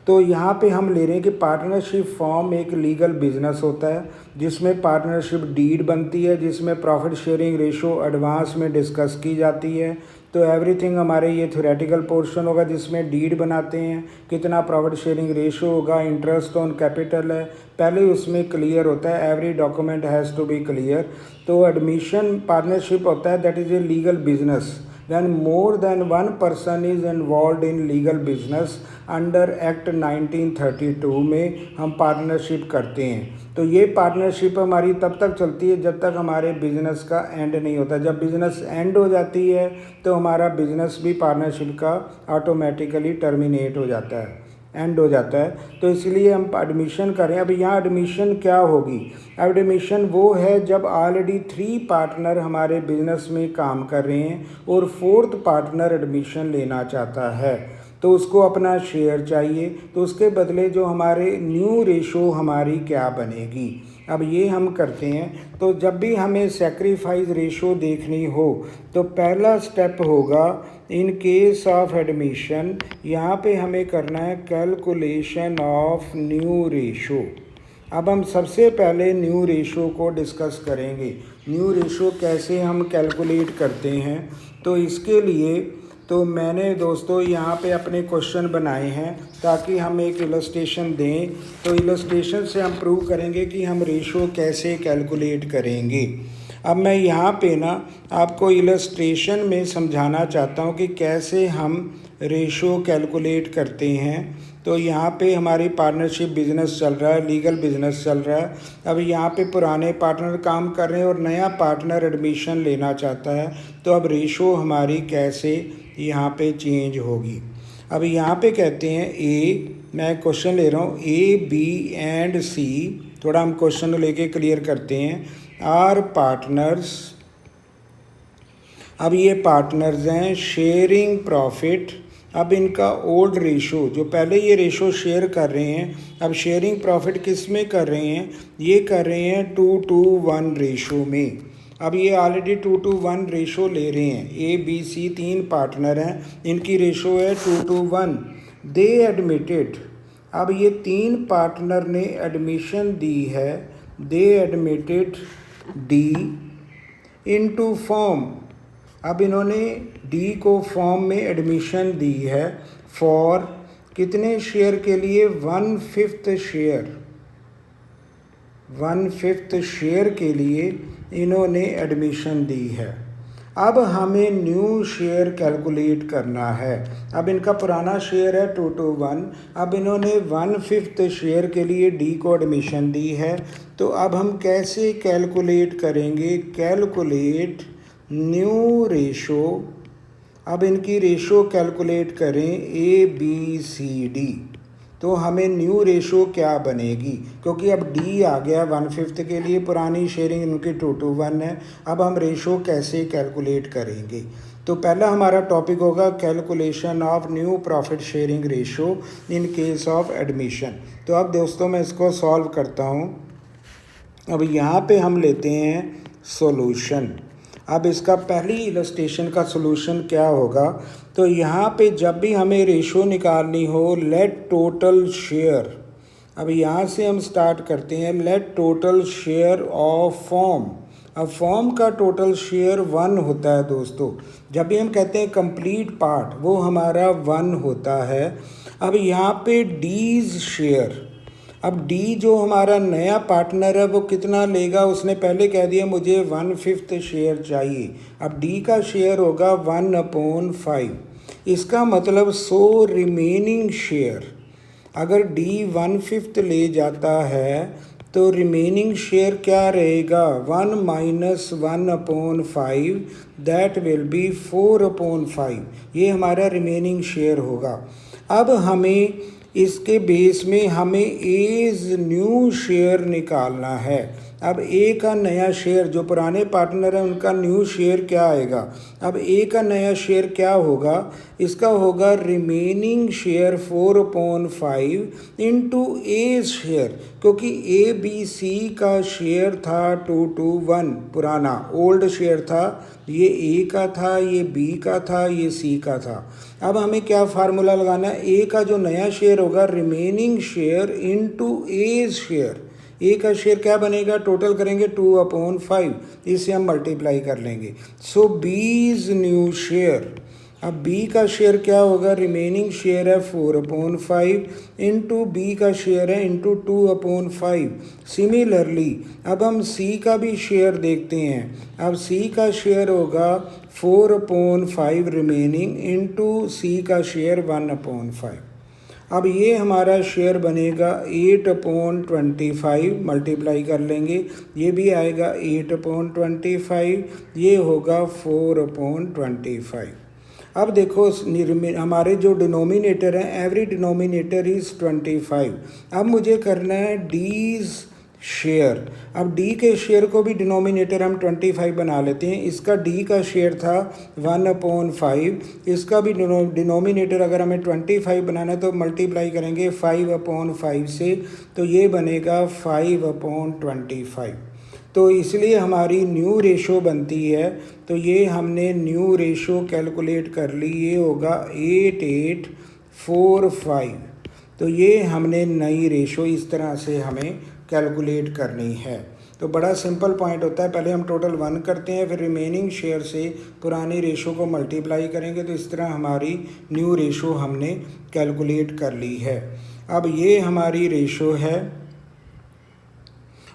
तो यहाँ पे हम ले रहे हैं कि पार्टनरशिप फॉर्म एक लीगल बिजनेस होता है जिसमें पार्टनरशिप डीड बनती है, जिसमें प्रॉफिट शेयरिंग रेशो एडवांस में डिस्कस की जाती है। तो एवरीथिंग हमारे ये थ्योरेटिकल पोर्शन होगा जिसमें डीड बनाते हैं, कितना प्रॉफिट शेयरिंग रेशो होगा, इंटरेस्ट ऑन कैपिटल है, पहले उसमें क्लियर होता है। Every document has to be clear. तो एडमिशन पार्टनरशिप होता है that is a legal business when more than one person is involved in legal business under act 1932 में हम पार्टनरशिप करते हैं। तो ये पार्टनरशिप हमारी तब तक चलती है जब तक हमारे बिजनेस का एंड नहीं होता। जब बिजनेस एंड हो जाती है तो हमारा बिजनेस भी पार्टनरशिप का ऑटोमेटिकली टर्मिनेट हो जाता है, एंड हो जाता है। तो इसलिए हम एडमिशन करें। अब यहाँ एडमिशन क्या होगी, एडमिशन वो है जब ऑलरेडी 3 पार्टनर हमारे बिजनेस में काम कर रहे हैं और 4th पार्टनर एडमिशन लेना चाहता है। तो उसको अपना शेयर चाहिए, तो उसके बदले जो हमारे न्यू रेशो हमारी क्या बनेगी। अब ये हम करते हैं। तो जब भी हमें सेक्रीफाइस रेशो देखनी हो तो पहला स्टेप होगा इन केस ऑफ एडमिशन, यहाँ पे हमें करना है कैलकुलेशन ऑफ न्यू रेशो। अब हम सबसे पहले न्यू रेशो को डिस्कस करेंगे। न्यू रेशो कैसे हम कैलकुलेट करते हैं, तो इसके लिए तो मैंने दोस्तों यहाँ पे अपने क्वेश्चन बनाए हैं ताकि हम एक इलस्ट्रेशन दें। तो इलस्ट्रेशन से हम प्रूव करेंगे कि हम रेशो कैसे कैलकुलेट करेंगे। अब मैं यहाँ पे ना आपको इलस्ट्रेशन में समझाना चाहता हूँ कि कैसे हम रेशो कैलकुलेट करते हैं। तो यहाँ पे हमारी पार्टनरशिप बिजनेस चल रहा है, लीगल बिजनेस चल रहा है। अब यहाँ पे पुराने पार्टनर काम कर रहे हैं और नया पार्टनर एडमिशन लेना चाहता है, तो अब रेशो हमारी कैसे यहाँ पे चेंज होगी। अब यहाँ पे कहते हैं ए, मैं क्वेश्चन ले रहा हूँ, ए बी एंड सी, थोड़ा हम क्वेश्चन लेके क्लियर करते हैं, आर पार्टनर्स। अब ये पार्टनर्स हैं शेयरिंग प्रॉफिट। अब इनका ओल्ड रेशो, जो पहले ये रेशो शेयर कर रहे हैं, अब शेयरिंग प्रॉफिट किस में कर रहे हैं, ये कर रहे हैं 2:1 रेशो में। अब ये ऑलरेडी 2:1 रेशो ले रहे हैं। ए बी सी 3 पार्टनर हैं, इनकी रेशो है 2:1। दे एडमिटेड, अब ये 3 पार्टनर ने एडमिशन दी है, दे एडमिटेड डी इनटू फॉर्म। अब इन्होंने डी को फॉर्म में एडमिशन दी है फॉर कितने शेयर के लिए, 1/5 शेयर, 1/5 शेयर के लिए इन्होंने एडमिशन दी है। अब हमें न्यू शेयर कैलकुलेट करना है। अब इनका पुराना शेयर है 2:1, अब इन्होंने 1/5 शेयर के लिए डी को एडमिशन दी है। तो अब हम कैसे कैलकुलेट करेंगे, कैलकुलेट न्यू रेशो। अब इनकी रेशो कैलकुलेट करें ए बी सी डी, तो हमें न्यू रेशो क्या बनेगी, क्योंकि अब डी आ गया 1/5 के लिए, पुरानी शेयरिंग इनकी 2:1 है। अब हम रेशो कैसे कैलकुलेट करेंगे, तो पहला हमारा टॉपिक होगा calculation of new profit sharing ratio in case of admission. तो अब दोस्तों मैं इसको सॉल्व करता हूँ। अब यहाँ पे हम लेते हैं सॉल्यूशन। अब इसका पहली इलस्ट्रेशन का सॉल्यूशन क्या होगा, तो यहाँ पे जब भी हमें रेशो निकालनी हो, लेट टोटल शेयर। अब यहाँ से हम स्टार्ट करते हैं, late total share of form. अब फॉर्म का टोटल शेयर 1 होता है दोस्तों। जब भी हम कहते हैं कंप्लीट पार्ट, वो हमारा 1 होता है। अब यहाँ पे डीज शेयर, अब डी जो हमारा नया पार्टनर है वो कितना लेगा, उसने पहले कह दिया मुझे 1/5 शेयर चाहिए। अब डी का शेयर होगा 1/5। इसका मतलब 100 रिमेनिंग शेयर। अगर डी 1/5 ले जाता है तो रिमेनिंग शेयर क्या रहेगा, 1 - 1/5, दैट विल बी 4/5। ये हमारा रिमेनिंग शेयर होगा। अब हमें इसके बेस में हमें एज न्यू शेयर निकालना है। अब ए का नया शेयर, जो पुराने पार्टनर है उनका न्यू शेयर क्या आएगा। अब ए का नया शेयर क्या होगा, इसका होगा रिमेनिंग शेयर 4/5 इंटू ए शेयर, क्योंकि ए बी सी का शेयर था 2:1, पुराना ओल्ड शेयर था, ये ए का था, ये बी का था, ये सी का था। अब हमें क्या फार्मूला लगाना है, ए का जो नया शेयर होगा रिमेनिंग शेयर इनटू ए शेयर। ए का शेयर क्या बनेगा, टोटल करेंगे 2/5, इसे हम मल्टीप्लाई कर लेंगे। सो बीज न्यू शेयर। अब बी का शेयर क्या होगा, रिमेनिंग शेयर है 4/5 इंटू बी का शेयर है इंटू 2/5। सिमिलरली अब हम सी का भी शेयर देखते हैं। अब सी का शेयर होगा 4/5 रिमेनिंग इंटू सी का शेयर 1/5। अब ये हमारा शेयर बनेगा 8/25, मल्टीप्लाई कर लेंगे, ये भी आएगा 8/25, ये होगा 4/25। अब देखो हमारे जो डिनोमिनेटर हैं, एवरी डिनोमिनेटर इज़ 25। अब मुझे करना है डीज शेयर। अब डी के शेयर को भी डिनोमिनेटर हम 25 बना लेते हैं। इसका डी का शेयर था 1/5, इसका भी डिनोमिनेटर अगर हमें 25 बनाना है तो मल्टीप्लाई करेंगे 5/5 से, तो ये बनेगा 5/25। तो इसलिए हमारी न्यू रेशो बनती है। तो ये हमने न्यू रेशो कैलकुलेट कर ली, ये होगा 8845। तो ये हमने नई रेशो इस तरह से हमें कैलकुलेट करनी है। तो बड़ा सिंपल पॉइंट होता है, पहले हम टोटल 1 करते हैं, फिर रिमेनिंग शेयर से पुरानी रेशो को मल्टीप्लाई करेंगे, तो इस तरह हमारी न्यू रेशो हमने कैलकुलेट कर ली है। अब ये हमारी रेशो है,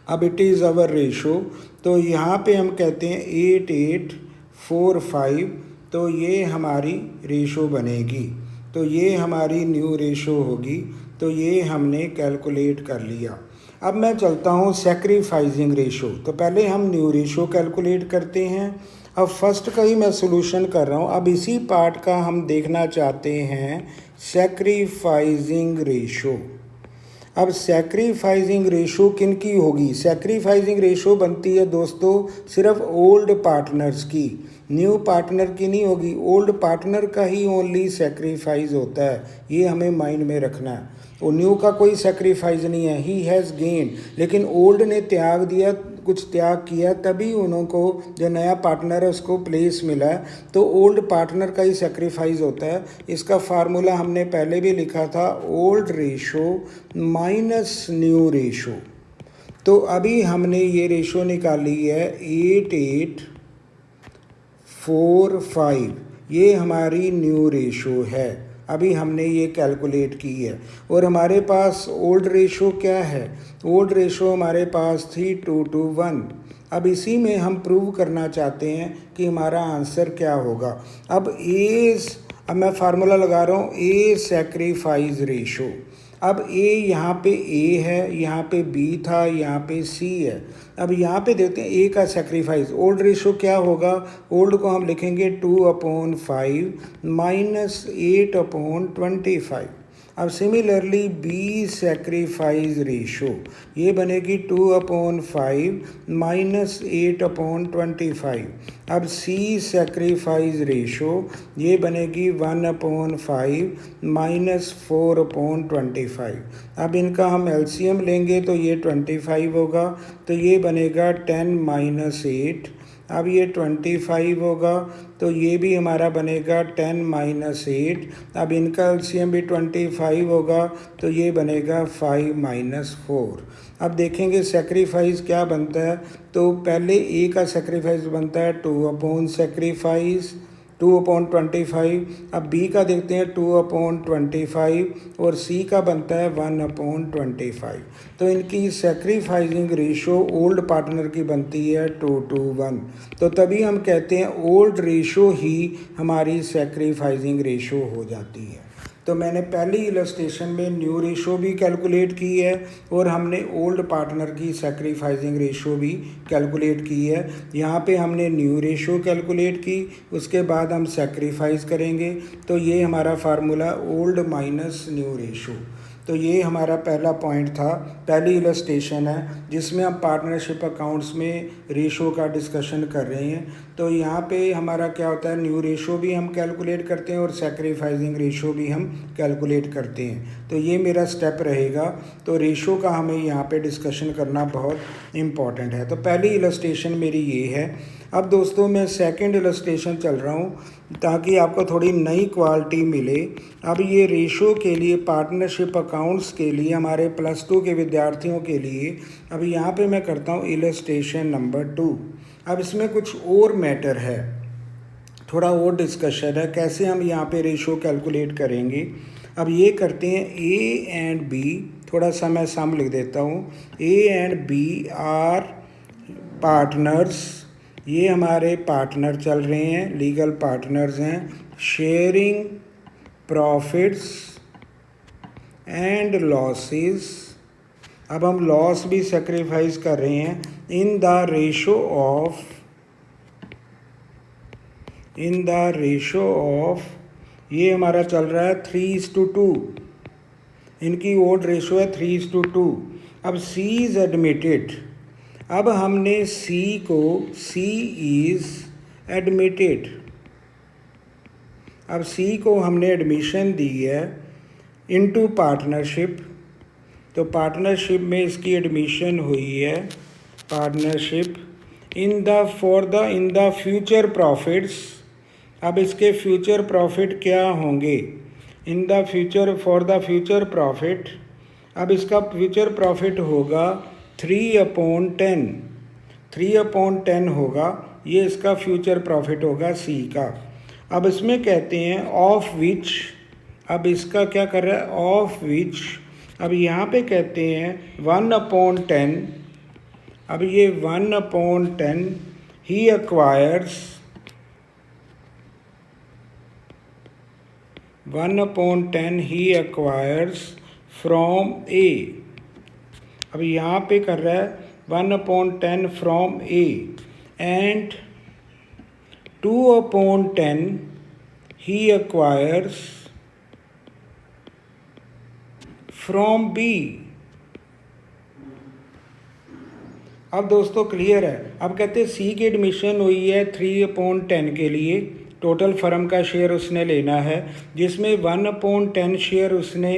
अब इट इज़ अवर रेशो। तो यहाँ पे हम कहते हैं 8845, तो ये हमारी रेशो बनेगी। तो ये हमारी न्यू रेशो होगी। तो ये हमने कैलकुलेट कर लिया। अब मैं चलता हूँ सैक्रिफाइसिंग रेशो। तो पहले हम न्यू रेशो कैलकुलेट करते हैं। अब फर्स्ट का ही मैं सोल्यूशन कर रहा हूँ। अब इसी पार्ट का हम देखना चाहते हैं सैक्रिफाइसिंग रेशो। अब सैक्रिफाइसिंग रेशो किन की होगी? सैक्रिफाइसिंग रेशो बनती है दोस्तों सिर्फ ओल्ड पार्टनर्स की, न्यू पार्टनर की नहीं होगी। ओल्ड पार्टनर का ही ओनली सैक्रिफाइस होता है, ये हमें माइंड में रखना है। वो न्यू का कोई सैक्रिफाइस नहीं है, ही हैज़ गेन। लेकिन ओल्ड ने त्याग दिया, कुछ त्याग किया, तभी उनको जो नया पार्टनर है उसको प्लेस मिला है। तो ओल्ड पार्टनर का ही सैक्रिफाइस होता है। इसका फार्मूला हमने पहले भी लिखा था, old ratio minus new ratio. तो अभी हमने ये रेशो निकाली है 8845, ये हमारी न्यू रेशो है। अभी हमने ये कैलकुलेट की है। और हमारे पास ओल्ड रेशो क्या है? ओल्ड रेशो हमारे पास थी 2:1। अब इसी में हम प्रूव करना चाहते हैं कि हमारा आंसर क्या होगा। अब मैं फार्मूला लगा रहा हूँ, ए सैक्रिफाइस रेशो। अब ए यहाँ पे ए है, यहाँ पे बी था, यहाँ पे सी है। अब यहाँ पे देखते हैं ए का सैक्रिफाइस। ओल्ड रेशो क्या होगा? ओल्ड को हम लिखेंगे 2/5 माइनस 8/25। अब सिमिलरली बी सैक्रिफाइस रेशो, ये बनेगी 2/5 माइनस 8/25। अब सी सैक्रिफाइस रेशो, ये बनेगी 1/5 माइनस 4/25। अब इनका हम एलसीएम लेंगे तो ये 25 होगा, तो ये बनेगा 10 माइनस 8। अब ये 25 होगा, तो ये भी हमारा बनेगा 10 माइनस 8। अब इनका एलसीएम भी 25 होगा, तो ये बनेगा 5 माइनस 4। अब देखेंगे सैक्रिफाइस क्या बनता है। तो पहले ए का सैक्रिफाइस बनता है 2/25। अब बी का देखते हैं 2/25, और सी का बनता है 1/25। तो इनकी सैक्रिफाइसिंग रेशो ओल्ड पार्टनर की बनती है 2:1। तो तभी हम कहते हैं ओल्ड रेशो ही हमारी सैक्रिफाइसिंग रेशो हो जाती है। तो मैंने पहली इलस्ट्रेशन में न्यू रेशो भी कैलकुलेट की है, और हमने ओल्ड पार्टनर की सैक्रिफाइसिंग रेशो भी कैलकुलेट की है। यहाँ पे हमने न्यू रेशो कैलकुलेट की, उसके बाद हम सैक्रिफाइस करेंगे। तो ये हमारा formula old minus new ratio. तो ये हमारा पहला पॉइंट था, पहली इलस्ट्रेशन है जिसमें हम पार्टनरशिप अकाउंट्स में रेशो का डिस्कशन कर रहे हैं। तो यहाँ पे हमारा क्या होता है, न्यू रेशो भी हम कैलकुलेट करते हैं और सैक्रिफाइसिंग रेशो भी हम कैलकुलेट करते हैं। तो ये मेरा स्टेप रहेगा। तो रेशो का हमें यहाँ पे डिस्कशन करना बहुत इम्पॉर्टेंट है। तो पहली इलस्ट्रेशन मेरी ये है। अब दोस्तों मैं सेकंड इलस्ट्रेशन चल रहा हूँ ताकि आपको थोड़ी नई क्वालिटी मिले। अब ये रेशो के लिए, पार्टनरशिप अकाउंट्स के लिए, हमारे +2 के विद्यार्थियों के लिए, अब यहाँ पे मैं करता हूँ इलस्ट्रेशन नंबर 2। अब इसमें कुछ और मैटर है, थोड़ा और डिस्कशन है कैसे हम यहाँ पे रेशो कैलकुलेट करेंगे। अब ये करते हैं ए एंड बी, थोड़ा सा मैं सम लिख देता हूँ। A and B are partners, ये हमारे पार्टनर चल रहे हैं, लीगल पार्टनर्स हैं। शेयरिंग प्रॉफिट्स एंड लॉसेस, अब हम लॉस भी सेक्रीफाइस कर रहे हैं इन द रेशो ऑफ, ये हमारा चल रहा है 3:2, इनकी ओल्ड रेशो है 3:2। अब C इज़ एडमिटेड, अब हमने C को C इज़ एडमिटेड, अब C को हमने एडमिशन दी है इनटू पार्टनरशिप, तो पार्टनरशिप में इसकी एडमिशन हुई है, partnership in the future profits. अब इसके फ्यूचर प्रॉफिट क्या होंगे, in the future, for the future profit, अब इसका फ्यूचर प्रॉफिट होगा 3/10, 3/10 होगा, ये इसका फ्यूचर प्रॉफिट होगा C का। अब इसमें कहते हैं ऑफ विच, अब इसका क्या कर रहा है, ऑफ विच, अब यहाँ पे कहते हैं 1/10, अब ये 1/10 he acquires, 1/10 he acquires from A, अब यहाँ पे कर रहा है 1/10 फ्रॉम A and 2/10 he acquires from B। अब दोस्तों क्लियर है, अब कहते हैं C की एडमिशन हुई है 3/10 के लिए, टोटल फर्म का शेयर उसने लेना है, जिसमें 1/10 शेयर उसने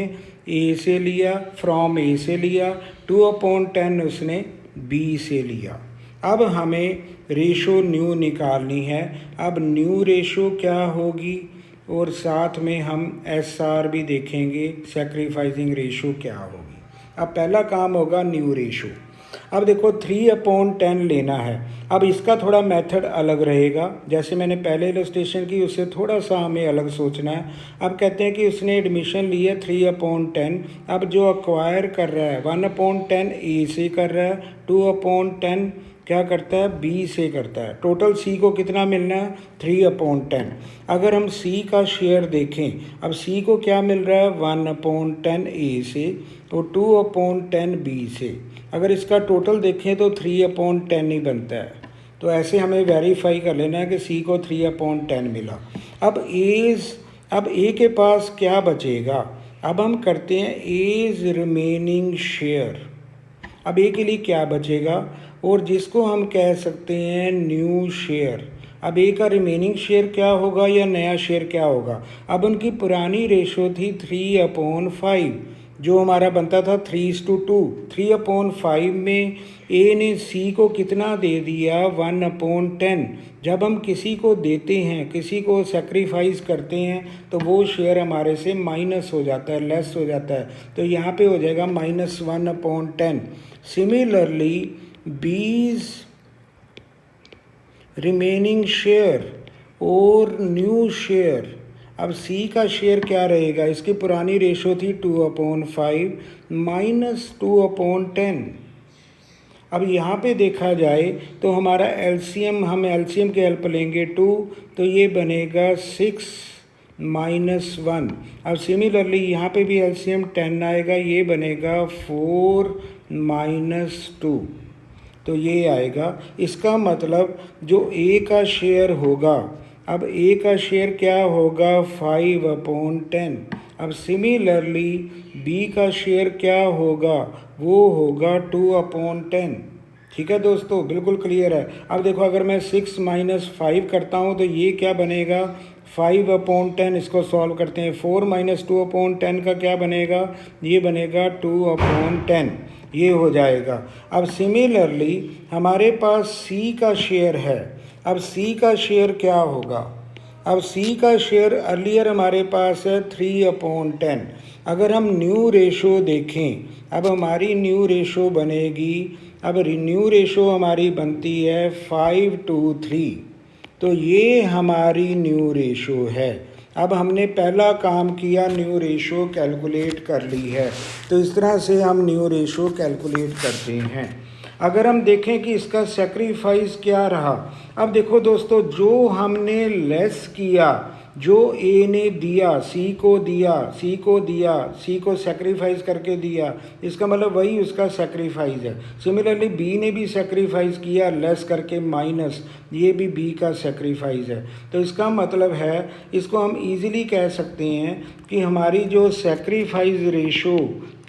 A से लिया, फ्रॉम A से लिया, 2/10 उसने B से लिया। अब हमें रेशो न्यू निकालनी है, अब न्यू रेशो क्या होगी और साथ में हम SR भी देखेंगे, सैक्रिफाइसिंग रेशो क्या होगी। अब पहला काम होगा न्यू रेशो। अब देखो 3/10 लेना है, अब इसका थोड़ा मेथड अलग रहेगा, जैसे मैंने पहले इलस्ट्रेशन की उससे थोड़ा सा हमें अलग सोचना है। अब कहते हैं कि उसने एडमिशन ली है 3/10, अब जो अक्वायर कर रहा है 1/10 A से कर रहा है, 2/10 क्या करता है, B से करता है, टोटल C को कितना मिलना है, 3/10। अगर हम C का शेयर देखें, अब C को क्या मिल रहा है, 1/10 A से और 2/10 B से, अगर इसका टोटल देखें तो 3/10 ही बनता है, तो ऐसे हमें वेरीफाई कर लेना है कि C को 3/10 मिला। अब A के पास क्या बचेगा, अब हम करते हैं A's रिमेनिंग शेयर, अब A के लिए क्या बचेगा और जिसको हम कह सकते हैं न्यू शेयर। अब A का रिमेनिंग शेयर क्या होगा या नया शेयर क्या होगा, अब उनकी पुरानी रेशो थी 3/5, जो हमारा बनता था 3:2, 3/5 में A ने C को कितना दे दिया, 1/10। जब हम किसी को देते हैं, किसी को सेक्रीफाइस करते हैं, तो वो शेयर हमारे से माइनस हो जाता है, लेस हो जाता है, तो यहाँ पे हो जाएगा -1/10। सिमिलरली B's रिमेनिंग शेयर और न्यू शेयर, अब C का शेयर क्या रहेगा, इसकी पुरानी रेशो थी 2/5 -2/10। अब यहाँ पे देखा जाए तो हमारा एलसीएम, हम एलसीएम की हेल्प लेंगे 2, तो ये बनेगा 6 - 1। अब सिमिलरली यहाँ पे भी एलसीएम 10 आएगा, ये बनेगा 4 - 2, तो ये आएगा। इसका मतलब जो A का शेयर होगा, अब A का शेयर क्या होगा, 5/10। अब सिमिलरली B का शेयर क्या होगा, वो होगा 2/10। ठीक है दोस्तों, बिल्कुल क्लियर है। अब देखो अगर मैं 6 - 5 करता हूँ तो ये क्या बनेगा, 5/10। इसको सॉल्व करते हैं, 4 - 2/10 का क्या बनेगा, ये बनेगा 2/10, ये हो जाएगा। अब सिमिलरली हमारे पास C का शेयर है, अब C का शेयर क्या होगा, अब C का शेयर अर्लियर हमारे पास है 3/10। अगर हम न्यू रेशो देखें, अब हमारी न्यू रेशो बनेगी, अब न्यू रेशो हमारी बनती है 5:3, तो ये हमारी न्यू रेशो है। अब हमने पहला काम किया, न्यू रेशो कैलकुलेट कर ली है, तो इस तरह से हम न्यू रेशो कैलकुलेट करते हैं। अगर हम देखें कि इसका सेक्रीफाइस क्या रहा, अब देखो दोस्तों, जो हमने लेस किया, जो A ने दिया, C को दिया, C को सेक्रीफाइस करके दिया, इसका मतलब वही उसका सेक्रीफाइस है। सिमिलरली B ने भी सेक्रीफाइस किया लेस करके माइनस, ये भी बी का सेक्रीफाइस है। तो इसका मतलब है, इसको हम इजीली कह सकते हैं कि हमारी जो सेक्रीफाइस रेशो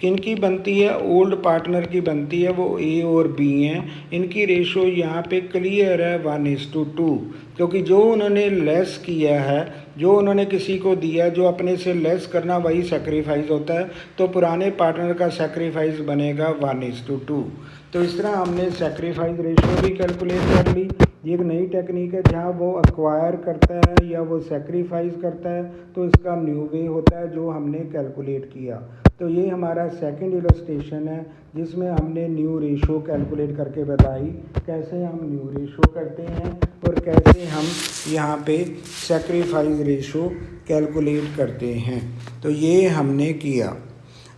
किनकी बनती है, ओल्ड पार्टनर की बनती है, वो ए और बी हैं। इनकी रेशो यहाँ पे क्लियर है 1:2, क्योंकि जो उन्होंने लेस किया है, जो उन्होंने किसी को दिया, जो अपने से लेस करना वही सेक्रीफाइस होता है। तो पुराने पार्टनर का सेक्रीफाइस बनेगा 1:2। तो इस तरह हमने सेक्रीफाइस रेशो भी कैलकुलेट कर ली। ये एक नई टेक्निक है, जहाँ वो एक्वायर करता है या वो सेक्रीफाइस करता है, तो इसका न्यू वे होता है जो हमने कैलकुलेट किया। तो ये हमारा सेकंड इलस्ट्रेशन है, जिसमें हमने न्यू रेशो कैलकुलेट करके बताई कैसे हम न्यू रेशो करते हैं और कैसे हम यहाँ पे सेक्रीफाइस रेशो कैलकुलेट करते हैं। तो ये हमने किया।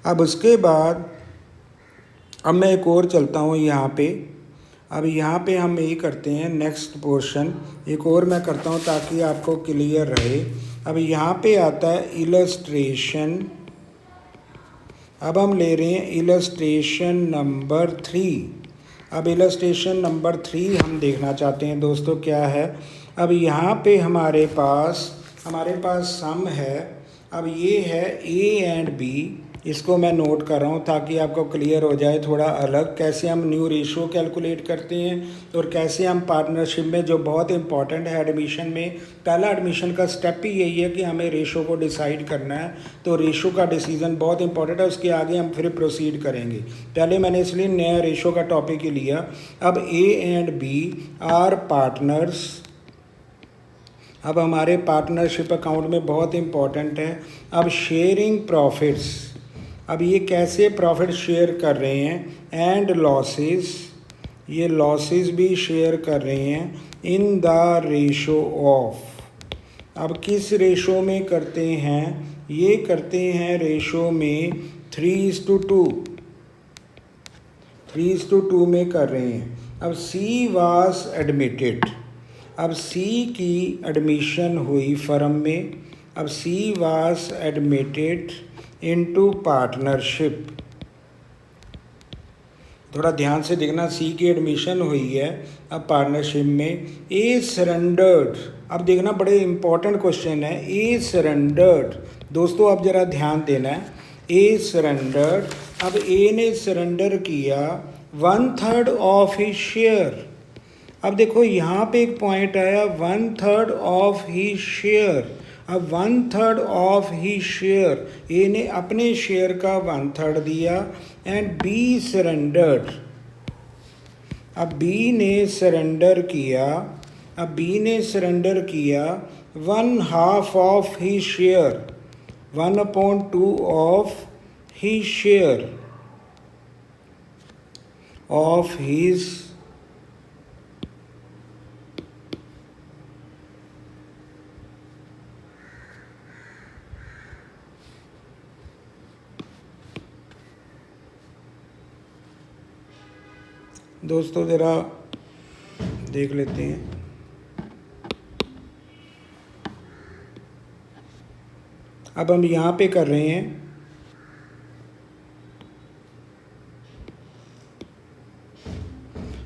अब उसके बाद अब मैं एक और चलता हूँ यहाँ पे। अब यहाँ पे हम यही करते हैं, नेक्स्ट पोर्शन एक और मैं करता हूँ ताकि आपको क्लियर रहे। अब यहाँ पे आता है इलस्ट्रेशन। अब हम ले रहे हैं इलस्ट्रेशन नंबर 3। अब इलस्ट्रेशन नंबर 3 हम देखना चाहते हैं दोस्तों, क्या है। अब यहाँ पे हमारे पास सम है। अब ये है ए एंड बी, इसको मैं नोट कर रहा हूँ ताकि आपको क्लियर हो जाए थोड़ा अलग, कैसे हम न्यू रेशो कैलकुलेट करते हैं और कैसे हम पार्टनरशिप में, जो बहुत इंपॉर्टेंट है एडमिशन में, पहला एडमिशन का स्टेप ही यही है कि हमें रेशो को डिसाइड करना है। तो रेशो का डिसीजन बहुत इंपॉर्टेंट है, उसके आगे हम फिर प्रोसीड करेंगे। पहले मैंने इसलिए नया रेशो का टॉपिक ही लिया। अब A and B are partners. अब हमारे पार्टनरशिप अकाउंट में बहुत इंपॉर्टेंट है अब शेयरिंग प्रॉफिट्स। अब ये कैसे प्रॉफिट शेयर कर रहे हैं, एंड लॉसेस, ये लॉसेस भी शेयर कर रहे हैं इन द रेशो ऑफ। अब किस रेशो में करते हैं, ये करते हैं रेशो में 3:2, 3:2 में कर रहे हैं। अब सी वाज एडमिटेड। अब सी की एडमिशन हुई फर्म में। अब she was admitted into partnership. थोड़ा ध्यान से देखना, सी की एडमिशन हुई है अब पार्टनरशिप में। ए सरेंडर्ड। अब देखना, बड़े इंपॉर्टेंट क्वेश्चन है। ए सरेंडर्ड दोस्तों, अब ज़रा ध्यान देना है। ए सरेंडर्ड, अब ए ने सरेंडर किया 1/3 ऑफ हिज शेयर। अब देखो यहाँ पे एक पॉइंट आया 1/3 ऑफ ही शेयर। अब 1/3 ऑफ ही शेयर, ए ने अपने शेयर का 1/3 दिया। And B surrendered. अब बी ने सरेंडर किया। अब बी ने सरेंडर किया 1/2 of he share, 1/2 of he share of his दोस्तों ज़रा देख लेते हैं। अब हम यहाँ पे कर रहे हैं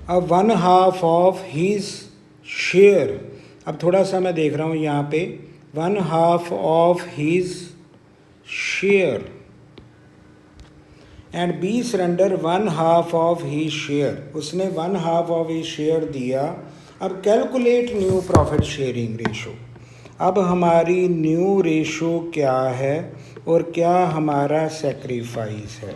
अब 1/2 ऑफ हिज शेयर। अब थोड़ा सा मैं देख रहा हूँ यहाँ पे 1/2 of his share and B surrender 1/2 of he share. उसने 1/2 ऑफ ही शेयर दिया। अब calculate new profit sharing ratio. अब हमारी न्यू रेशो क्या है और क्या हमारा सेक्रीफाइस है।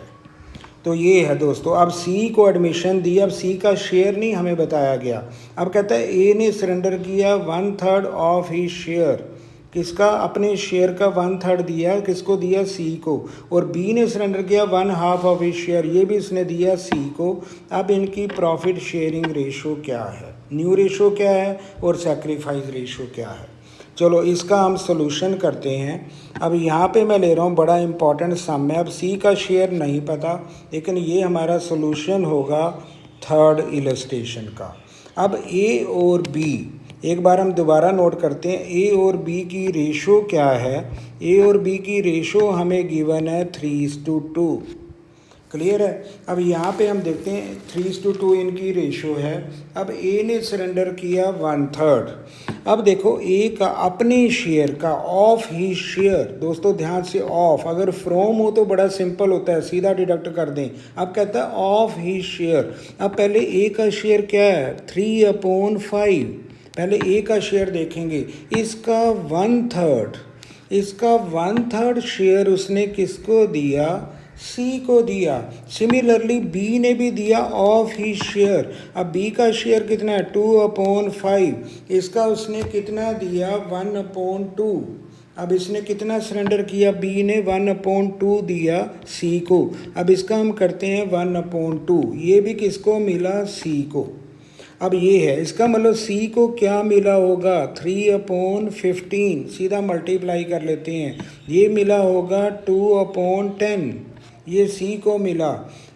तो ये है दोस्तों। अब सी को एडमिशन दी, अब सी का शेयर नहीं हमें बताया गया। अब कहता है ए ने सरेंडर किया 1/3 ऑफ ही शेयर, किसका, अपने शेयर का 1/3 दिया, किसको दिया, सी को। और बी ने सरेंडर किया 1/2 ऑफ ही शेयर, ये भी इसने दिया सी को। अब इनकी प्रॉफिट शेयरिंग रेशो क्या है, न्यू रेशो क्या है और सेक्रीफाइस रेशो क्या है। चलो इसका हम सोल्यूशन करते हैं। अब यहाँ पे मैं ले रहा हूँ, बड़ा इंपॉर्टेंट सम है। अब सी का शेयर नहीं पता, लेकिन ये हमारा सोल्यूशन होगा थर्ड इलस्ट्रेशन का। अब ए और बी, एक बार हम दोबारा नोट करते हैं। ए और बी की रेशो क्या है, ए और बी की रेशो हमें गिवन है 3:2। क्लियर है। अब यहाँ पे हम देखते हैं 3:2 इनकी रेशो है। अब ए ने सरेंडर किया 1/3। अब देखो ए का अपने शेयर का ऑफ ही शेयर, दोस्तों ध्यान से ऑफ, अगर फ्रॉम हो तो बड़ा सिंपल होता है, सीधा डिडक्ट कर दें। अब कहता है ऑफ ही शेयर। अब पहले ए का शेयर क्या है 3/5, पहले ए का शेयर देखेंगे। इसका 1/3, इसका 1/3 शेयर उसने किसको दिया, सी को दिया। सिमिलरली बी ने भी दिया ऑफ ही शेयर। अब बी का शेयर कितना है 2/5, इसका उसने कितना दिया 1/2। अब इसने कितना सरेंडर किया, बी ने 1/2 दिया सी को। अब इसका हम करते हैं 1/2, ये भी किसको मिला, सी को। अब ये है, इसका मतलब सी को क्या मिला होगा 3/15, सीधा मल्टीप्लाई कर लेते हैं, ये मिला होगा 2/10, ये सी को मिला।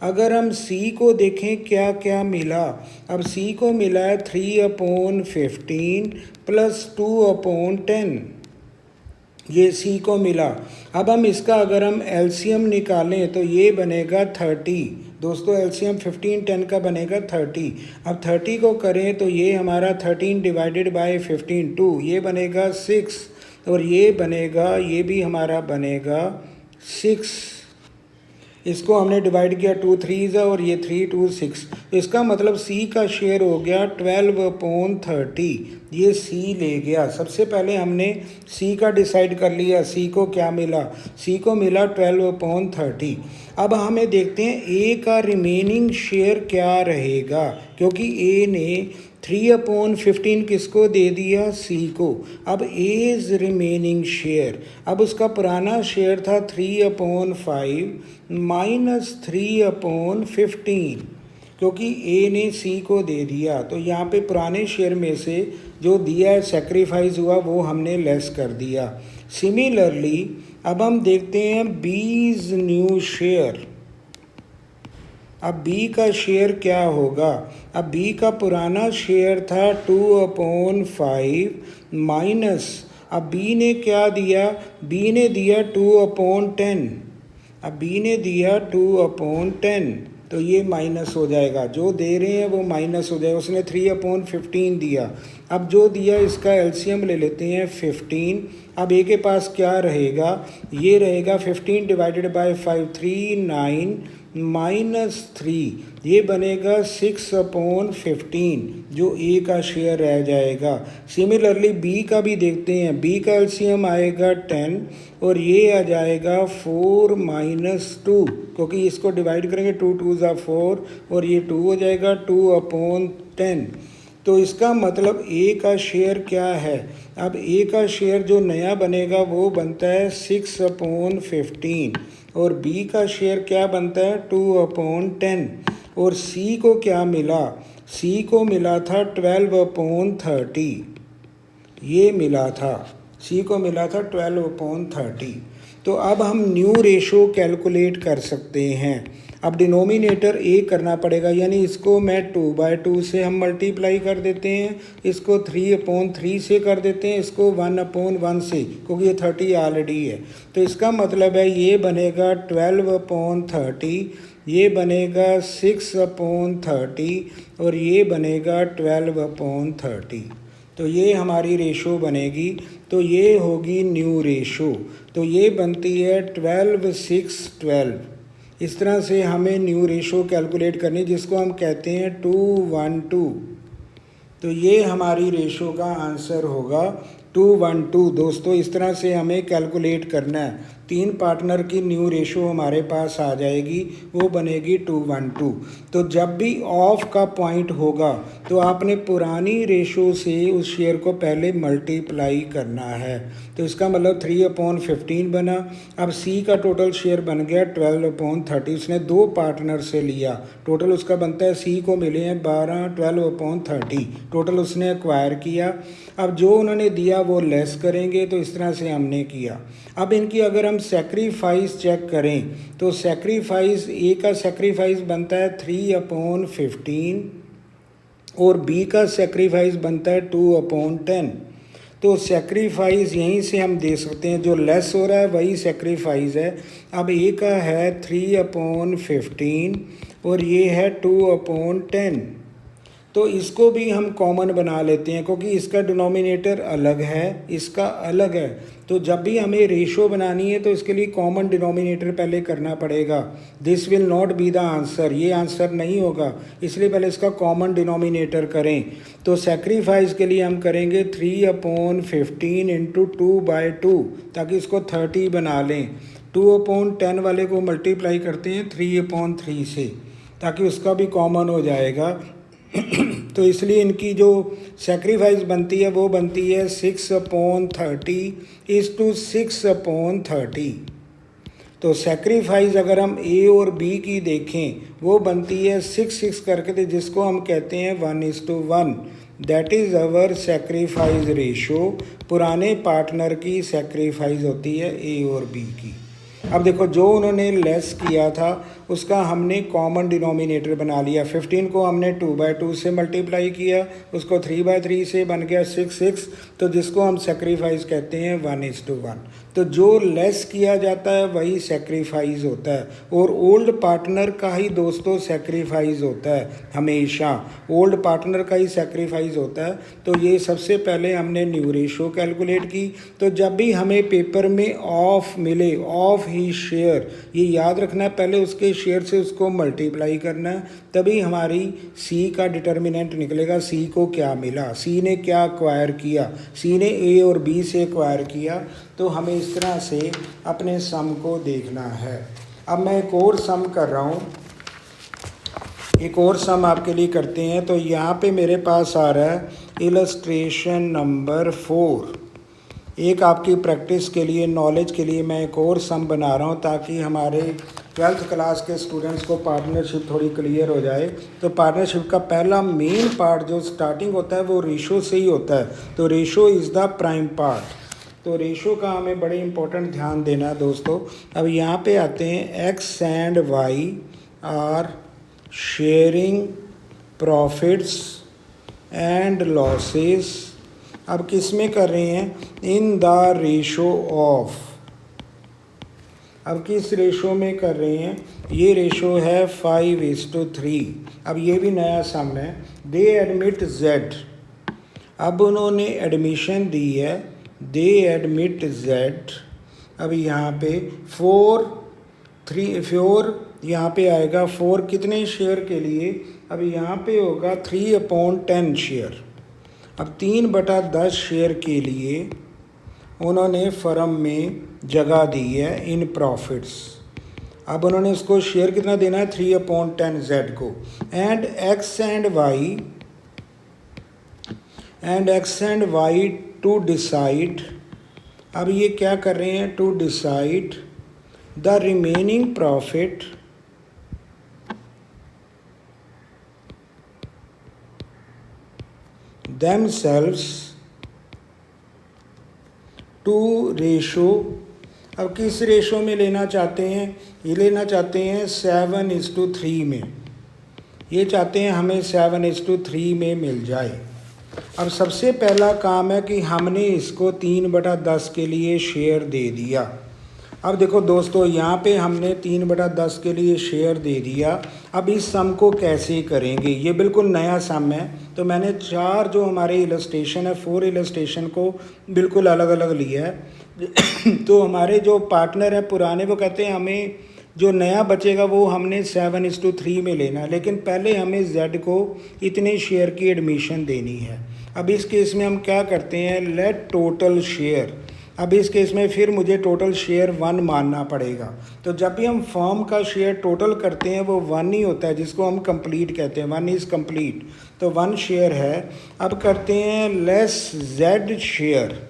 अगर हम सी को देखें क्या क्या मिला, अब सी को मिला है 3/15 प्लस 2/10, ये सी को मिला। अब हम इसका अगर हम एलसीएम निकालें तो ये बनेगा 30। दोस्तों एलसीएम 15 10 का बनेगा 30। अब 30 को करें तो ये हमारा 13 डिवाइडेड बाय 15 2, ये बनेगा 6, और ये बनेगा, ये भी हमारा बनेगा 6। इसको हमने डिवाइड किया 2 3 और ये 3 2 6, इसका मतलब सी का शेयर हो गया 12/30, ये सी ले गया। सबसे पहले हमने सी का डिसाइड कर लिया, सी को क्या मिला, सी को मिला 12/30। अब हमें देखते हैं ए का रिमेनिंग शेयर क्या रहेगा, क्योंकि ए ने 3/15 किसको दे दिया, सी को। अब एज रिमेनिंग शेयर, अब उसका पुराना शेयर था 3/5 माइनस 3/15, क्योंकि ए ने सी को दे दिया, तो यहाँ पे पुराने शेयर में से जो दिया है सेक्रीफाइस हुआ वो हमने लेस कर दिया। सिमिलरली अब हम देखते हैं बीज न्यू शेयर। अब बी का शेयर क्या होगा, अब बी का पुराना शेयर था 2/5 माइनस, अब बी ने क्या दिया, बी ने दिया 2/10, अब बी ने दिया 2/10, तो ये माइनस हो जाएगा, जो दे रहे हैं वो माइनस हो जाएगा। उसने 3/15 दिया। अब जो दिया इसका एलसीएम ले लेते हैं 15। अब ए के पास क्या रहेगा, ये रहेगा 15 डिवाइडेड बाय 5 3 9 माइनस 3, ये बनेगा 6/15, जो ए का शेयर रह जाएगा। सिमिलरली बी का भी देखते हैं, बी का एलसीएम आएगा 10 और ये आ जाएगा 4 - 2, क्योंकि इसको डिवाइड करेंगे 2 2 = 4 और ये 2 हो जाएगा 2/10। तो इसका मतलब ए का शेयर क्या है, अब ए का शेयर जो नया बनेगा वो बनता है 6/15 और बी का शेयर क्या बनता है 2/10। और सी को क्या मिला, सी को मिला था 12/30, ये मिला था, सी को मिला था 12/30। तो अब हम न्यू रेशो कैलकुलेट कर सकते हैं। अब डिनोमिनेटर ए करना पड़ेगा, यानी इसको मैं 2/2 से हम मल्टीप्लाई कर देते हैं, इसको 3/3 से कर देते हैं, इसको 1/1 से, क्योंकि ये 30 ऑलरेडी है। तो इसका मतलब है ये बनेगा 12/30, ये बनेगा 6/30 और ये बनेगा 12/30। तो ये हमारी रेशो बनेगी, तो ये होगी न्यू रेशो। तो ये बनती है 12 6 12। इस तरह से हमें न्यू रेशो कैलकुलेट करनी, जिसको हम कहते हैं 2:1:2। तो ये हमारी रेशो का आंसर होगा 2:1:2। दोस्तों इस तरह से हमें कैलकुलेट करना है। 3 पार्टनर की न्यू रेशो हमारे पास आ जाएगी, वो बनेगी 2:1:2। तो जब भी ऑफ का पॉइंट होगा तो आपने पुरानी रेशो से उस शेयर को पहले मल्टीप्लाई करना है। तो इसका मतलब 3/15 बना। अब सी का टोटल शेयर बन गया 12/30, उसने 2 पार्टनर से लिया, टोटल उसका बनता है, सी को मिले हैं 12 12/30, टोटल उसने एक्वायर किया। अब जो उन्होंने दिया वो लेस करेंगे, तो इस तरह से हमने किया। अब इनकी अगर हम सेक्रीफाइस चेक करें तो सेक्रीफाइस, ए का सेक्रीफाइस बनता है 3/15 और बी का सेक्रीफाइस बनता है 2/10। तो सेक्रीफाइस यहीं से हम दे सकते हैं, जो लेस हो रहा है वही सेक्रीफाइस है। अब ए का है 3/15 और ये है 2/10, तो इसको भी हम कॉमन बना लेते हैं क्योंकि इसका डिनोमिनेटर अलग है, इसका अलग है। तो जब भी हमें रेशो बनानी है तो इसके लिए कॉमन डिनोमिनेटर पहले करना पड़ेगा। This will not be the answer, ये आंसर नहीं होगा, इसलिए पहले इसका कॉमन डिनोमिनेटर करें। तो सेक्रीफाइस के लिए हम करेंगे 3/15 इंटू 2/2 ताकि इसको 30 बना लें। 2/10 वाले को मल्टीप्लाई करते हैं 3/3 से ताकि उसका भी कॉमन हो जाएगा। तो इसलिए इनकी जो सेक्रीफाइस बनती है वो बनती है 6/30 इज टू 6/30। तो सेक्रीफाइस अगर हम ए और बी की देखें वो बनती है 6 करके, तो जिसको हम कहते हैं 1:1। That is our sacrifice ratio. पुराने पार्टनर की सेक्रीफाइस होती है ए और बी की। अब देखो जो उन्होंने लेस किया था उसका हमने कॉमन डिनोमिनेटर बना लिया। 15 को हमने 2/2 से मल्टीप्लाई किया, उसको 3/3 से बन गया 6, तो जिसको हम सेक्रीफाइस कहते हैं 1:1। तो जो लेस किया जाता है वही सेक्रीफाइस होता है, और ओल्ड पार्टनर का ही दोस्तों सेक्रीफाइस होता है, हमेशा ओल्ड पार्टनर का ही सेक्रीफाइस होता है। तो ये सबसे पहले हमने न्यू रेशो कैलकुलेट की। तो जब भी हमें पेपर में ऑफ मिले, ऑफ ही शेयर, ये याद रखना, पहले उसके शेयर से उसको मल्टीप्लाई करना है, तभी हमारी सी का डिटर्मिनेंट निकलेगा। सी को क्या मिला, सी ने क्या एक्वायर किया, सी ने ए और बी से एक्वायर किया। तो हमें इस तरह से अपने सम को देखना है। अब मैं एक और सम कर रहा हूँ, एक और सम आपके लिए करते हैं। तो यहाँ पे मेरे पास आ रहा है इलस्ट्रेशन नंबर 4। एक आपकी प्रैक्टिस के लिए, नॉलेज के लिए मैं एक और सम बना रहा हूँ ताकि हमारे 12th क्लास के स्टूडेंट्स को पार्टनरशिप थोड़ी क्लियर हो जाए। तो पार्टनरशिप का पहला मेन पार्ट जो स्टार्टिंग होता है वो रेशो से ही होता है। तो ratio is the prime part. तो रेशो का हमें बड़े इंपॉर्टेंट ध्यान देना है दोस्तों। अब यहाँ पे आते हैं, X and Y are sharing profits and losses. अब किस में कर रहे हैं, इन द रेशो ऑफ। अब किस रेशो में कर रहे हैं, ये रेशो है 5:3। अब ये भी नया सम है। दे एडमिट जेड। अब उन्होंने एडमिशन दी है, दे एडमिट जेड। अब यहाँ पे 4 यहाँ पे आएगा 4 कितने शेयर के लिए, अब यहाँ पे होगा 3/10 शेयर। अब 3/10 शेयर के लिए उन्होंने फर्म में जगह दी है इन प्रॉफिट्स। अब उन्होंने उसको शेयर कितना देना है, 3/10 जेड को। And X and Y to decide. अब ये क्या कर रहे हैं, to decide the remaining profit themselves to ratio. अब किस रेशो में लेना चाहते हैं, ये लेना चाहते हैं 7:3 में। ये चाहते हैं हमें 7:3 में मिल जाए। अब सबसे पहला काम है कि हमने इसको 3/10 के लिए शेयर दे दिया। अब देखो दोस्तों, यहाँ पे हमने 3/10 के लिए शेयर दे दिया। अब इस सम को कैसे करेंगे, ये बिल्कुल नया सम है। तो मैंने 4 जो हमारे इलस्ट्रेशन है, 4 इलस्ट्रेशन को बिल्कुल अलग अलग लिया है। तो हमारे जो पार्टनर हैं पुराने, वो कहते हैं हमें जो नया बचेगा वो हमने 7:3 में लेना है, लेकिन पहले हमें जेड को इतने शेयर की एडमिशन देनी है। अब इस केस में हम क्या करते हैं, लेट टोटल शेयर। अब इस केस में फिर मुझे टोटल शेयर 1 मानना पड़ेगा। तो जब भी हम फर्म का शेयर टोटल करते हैं वो 1 ही होता है, जिसको हम कंप्लीट कहते हैं, 1 इज़ कंप्लीट। तो 1 शेयर है। अब करते हैं लेस जेड शेयर।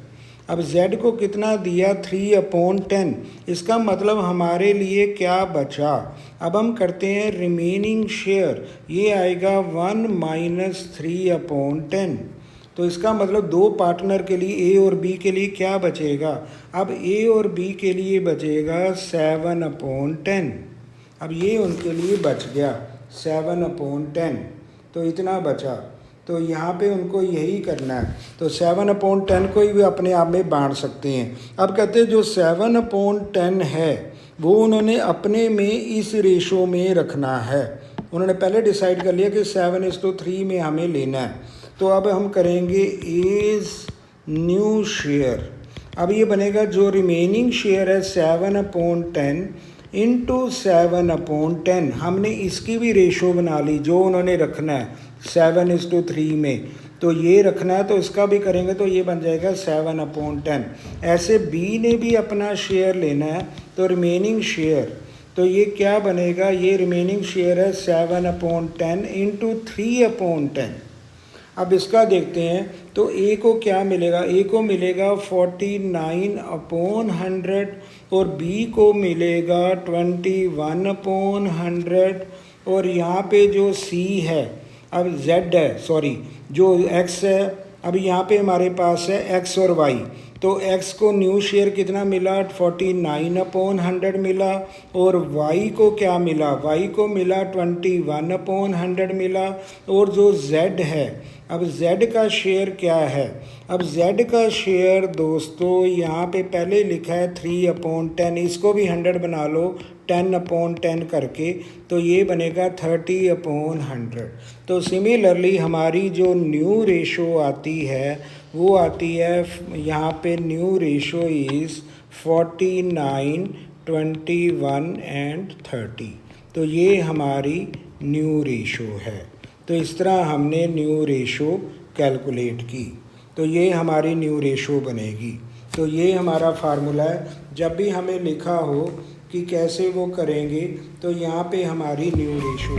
अब जेड को कितना दिया, 3/10। इसका मतलब हमारे लिए क्या बचा। अब हम करते हैं रिमेनिंग शेयर, ये आएगा 1 - 3/10। तो इसका मतलब 2 पार्टनर के लिए, ए और बी के लिए क्या बचेगा, अब ए और बी के लिए बचेगा 7/10। अब ये उनके लिए बच गया 7/10, तो इतना बचा। तो यहाँ पे उनको यही करना है। तो 7/10 को भी अपने आप में बांट सकते हैं। अब कहते हैं जो 7/10 है वो उन्होंने अपने में इस रेशो में रखना है। उन्होंने पहले डिसाइड कर लिया कि 7:3 में हमें लेना है। तो अब हम करेंगे इज़ न्यू शेयर। अब ये बनेगा जो रिमेनिंग शेयर है 7/10 इंटू 7/10, हमने इसकी भी रेशो बना ली जो उन्होंने रखना है 7:3 में। तो ये रखना है तो इसका भी करेंगे तो ये बन जाएगा 7/10। ऐसे बी ने भी अपना शेयर लेना है तो रिमेनिंग शेयर, तो ये क्या बनेगा, ये रिमेनिंग शेयर है 7/10 इंटू 3/10। अब इसका देखते हैं तो ए को क्या मिलेगा, ए को मिलेगा 49/100 और बी को मिलेगा 21/100। और यहाँ पे जो सी है, अब जेड है, सॉरी जो एक्स है, अब यहाँ पे हमारे पास है एक्स और वाई। तो x को न्यू शेयर कितना मिला, 49/100 मिला। और y को क्या मिला, y को मिला 21/100 मिला। और जो z है, अब z का शेयर क्या है, अब z का शेयर दोस्तों यहाँ पे पहले लिखा है 3/10, इसको भी 100 बना लो 10/10 करके, तो ये बनेगा 30/100। तो सिमिलरली हमारी जो न्यू रेशो आती है वो आती है, यहाँ पे न्यू रेशो इज़ 49, 21 एंड 30। तो ये हमारी न्यू रेशो है। तो इस तरह हमने न्यू रेशो कैलकुलेट की, तो ये हमारी न्यू रेशो बनेगी। तो ये हमारा फार्मूला है। जब भी हमें लिखा हो कि कैसे वो करेंगे तो यहाँ पे हमारी न्यू रेशो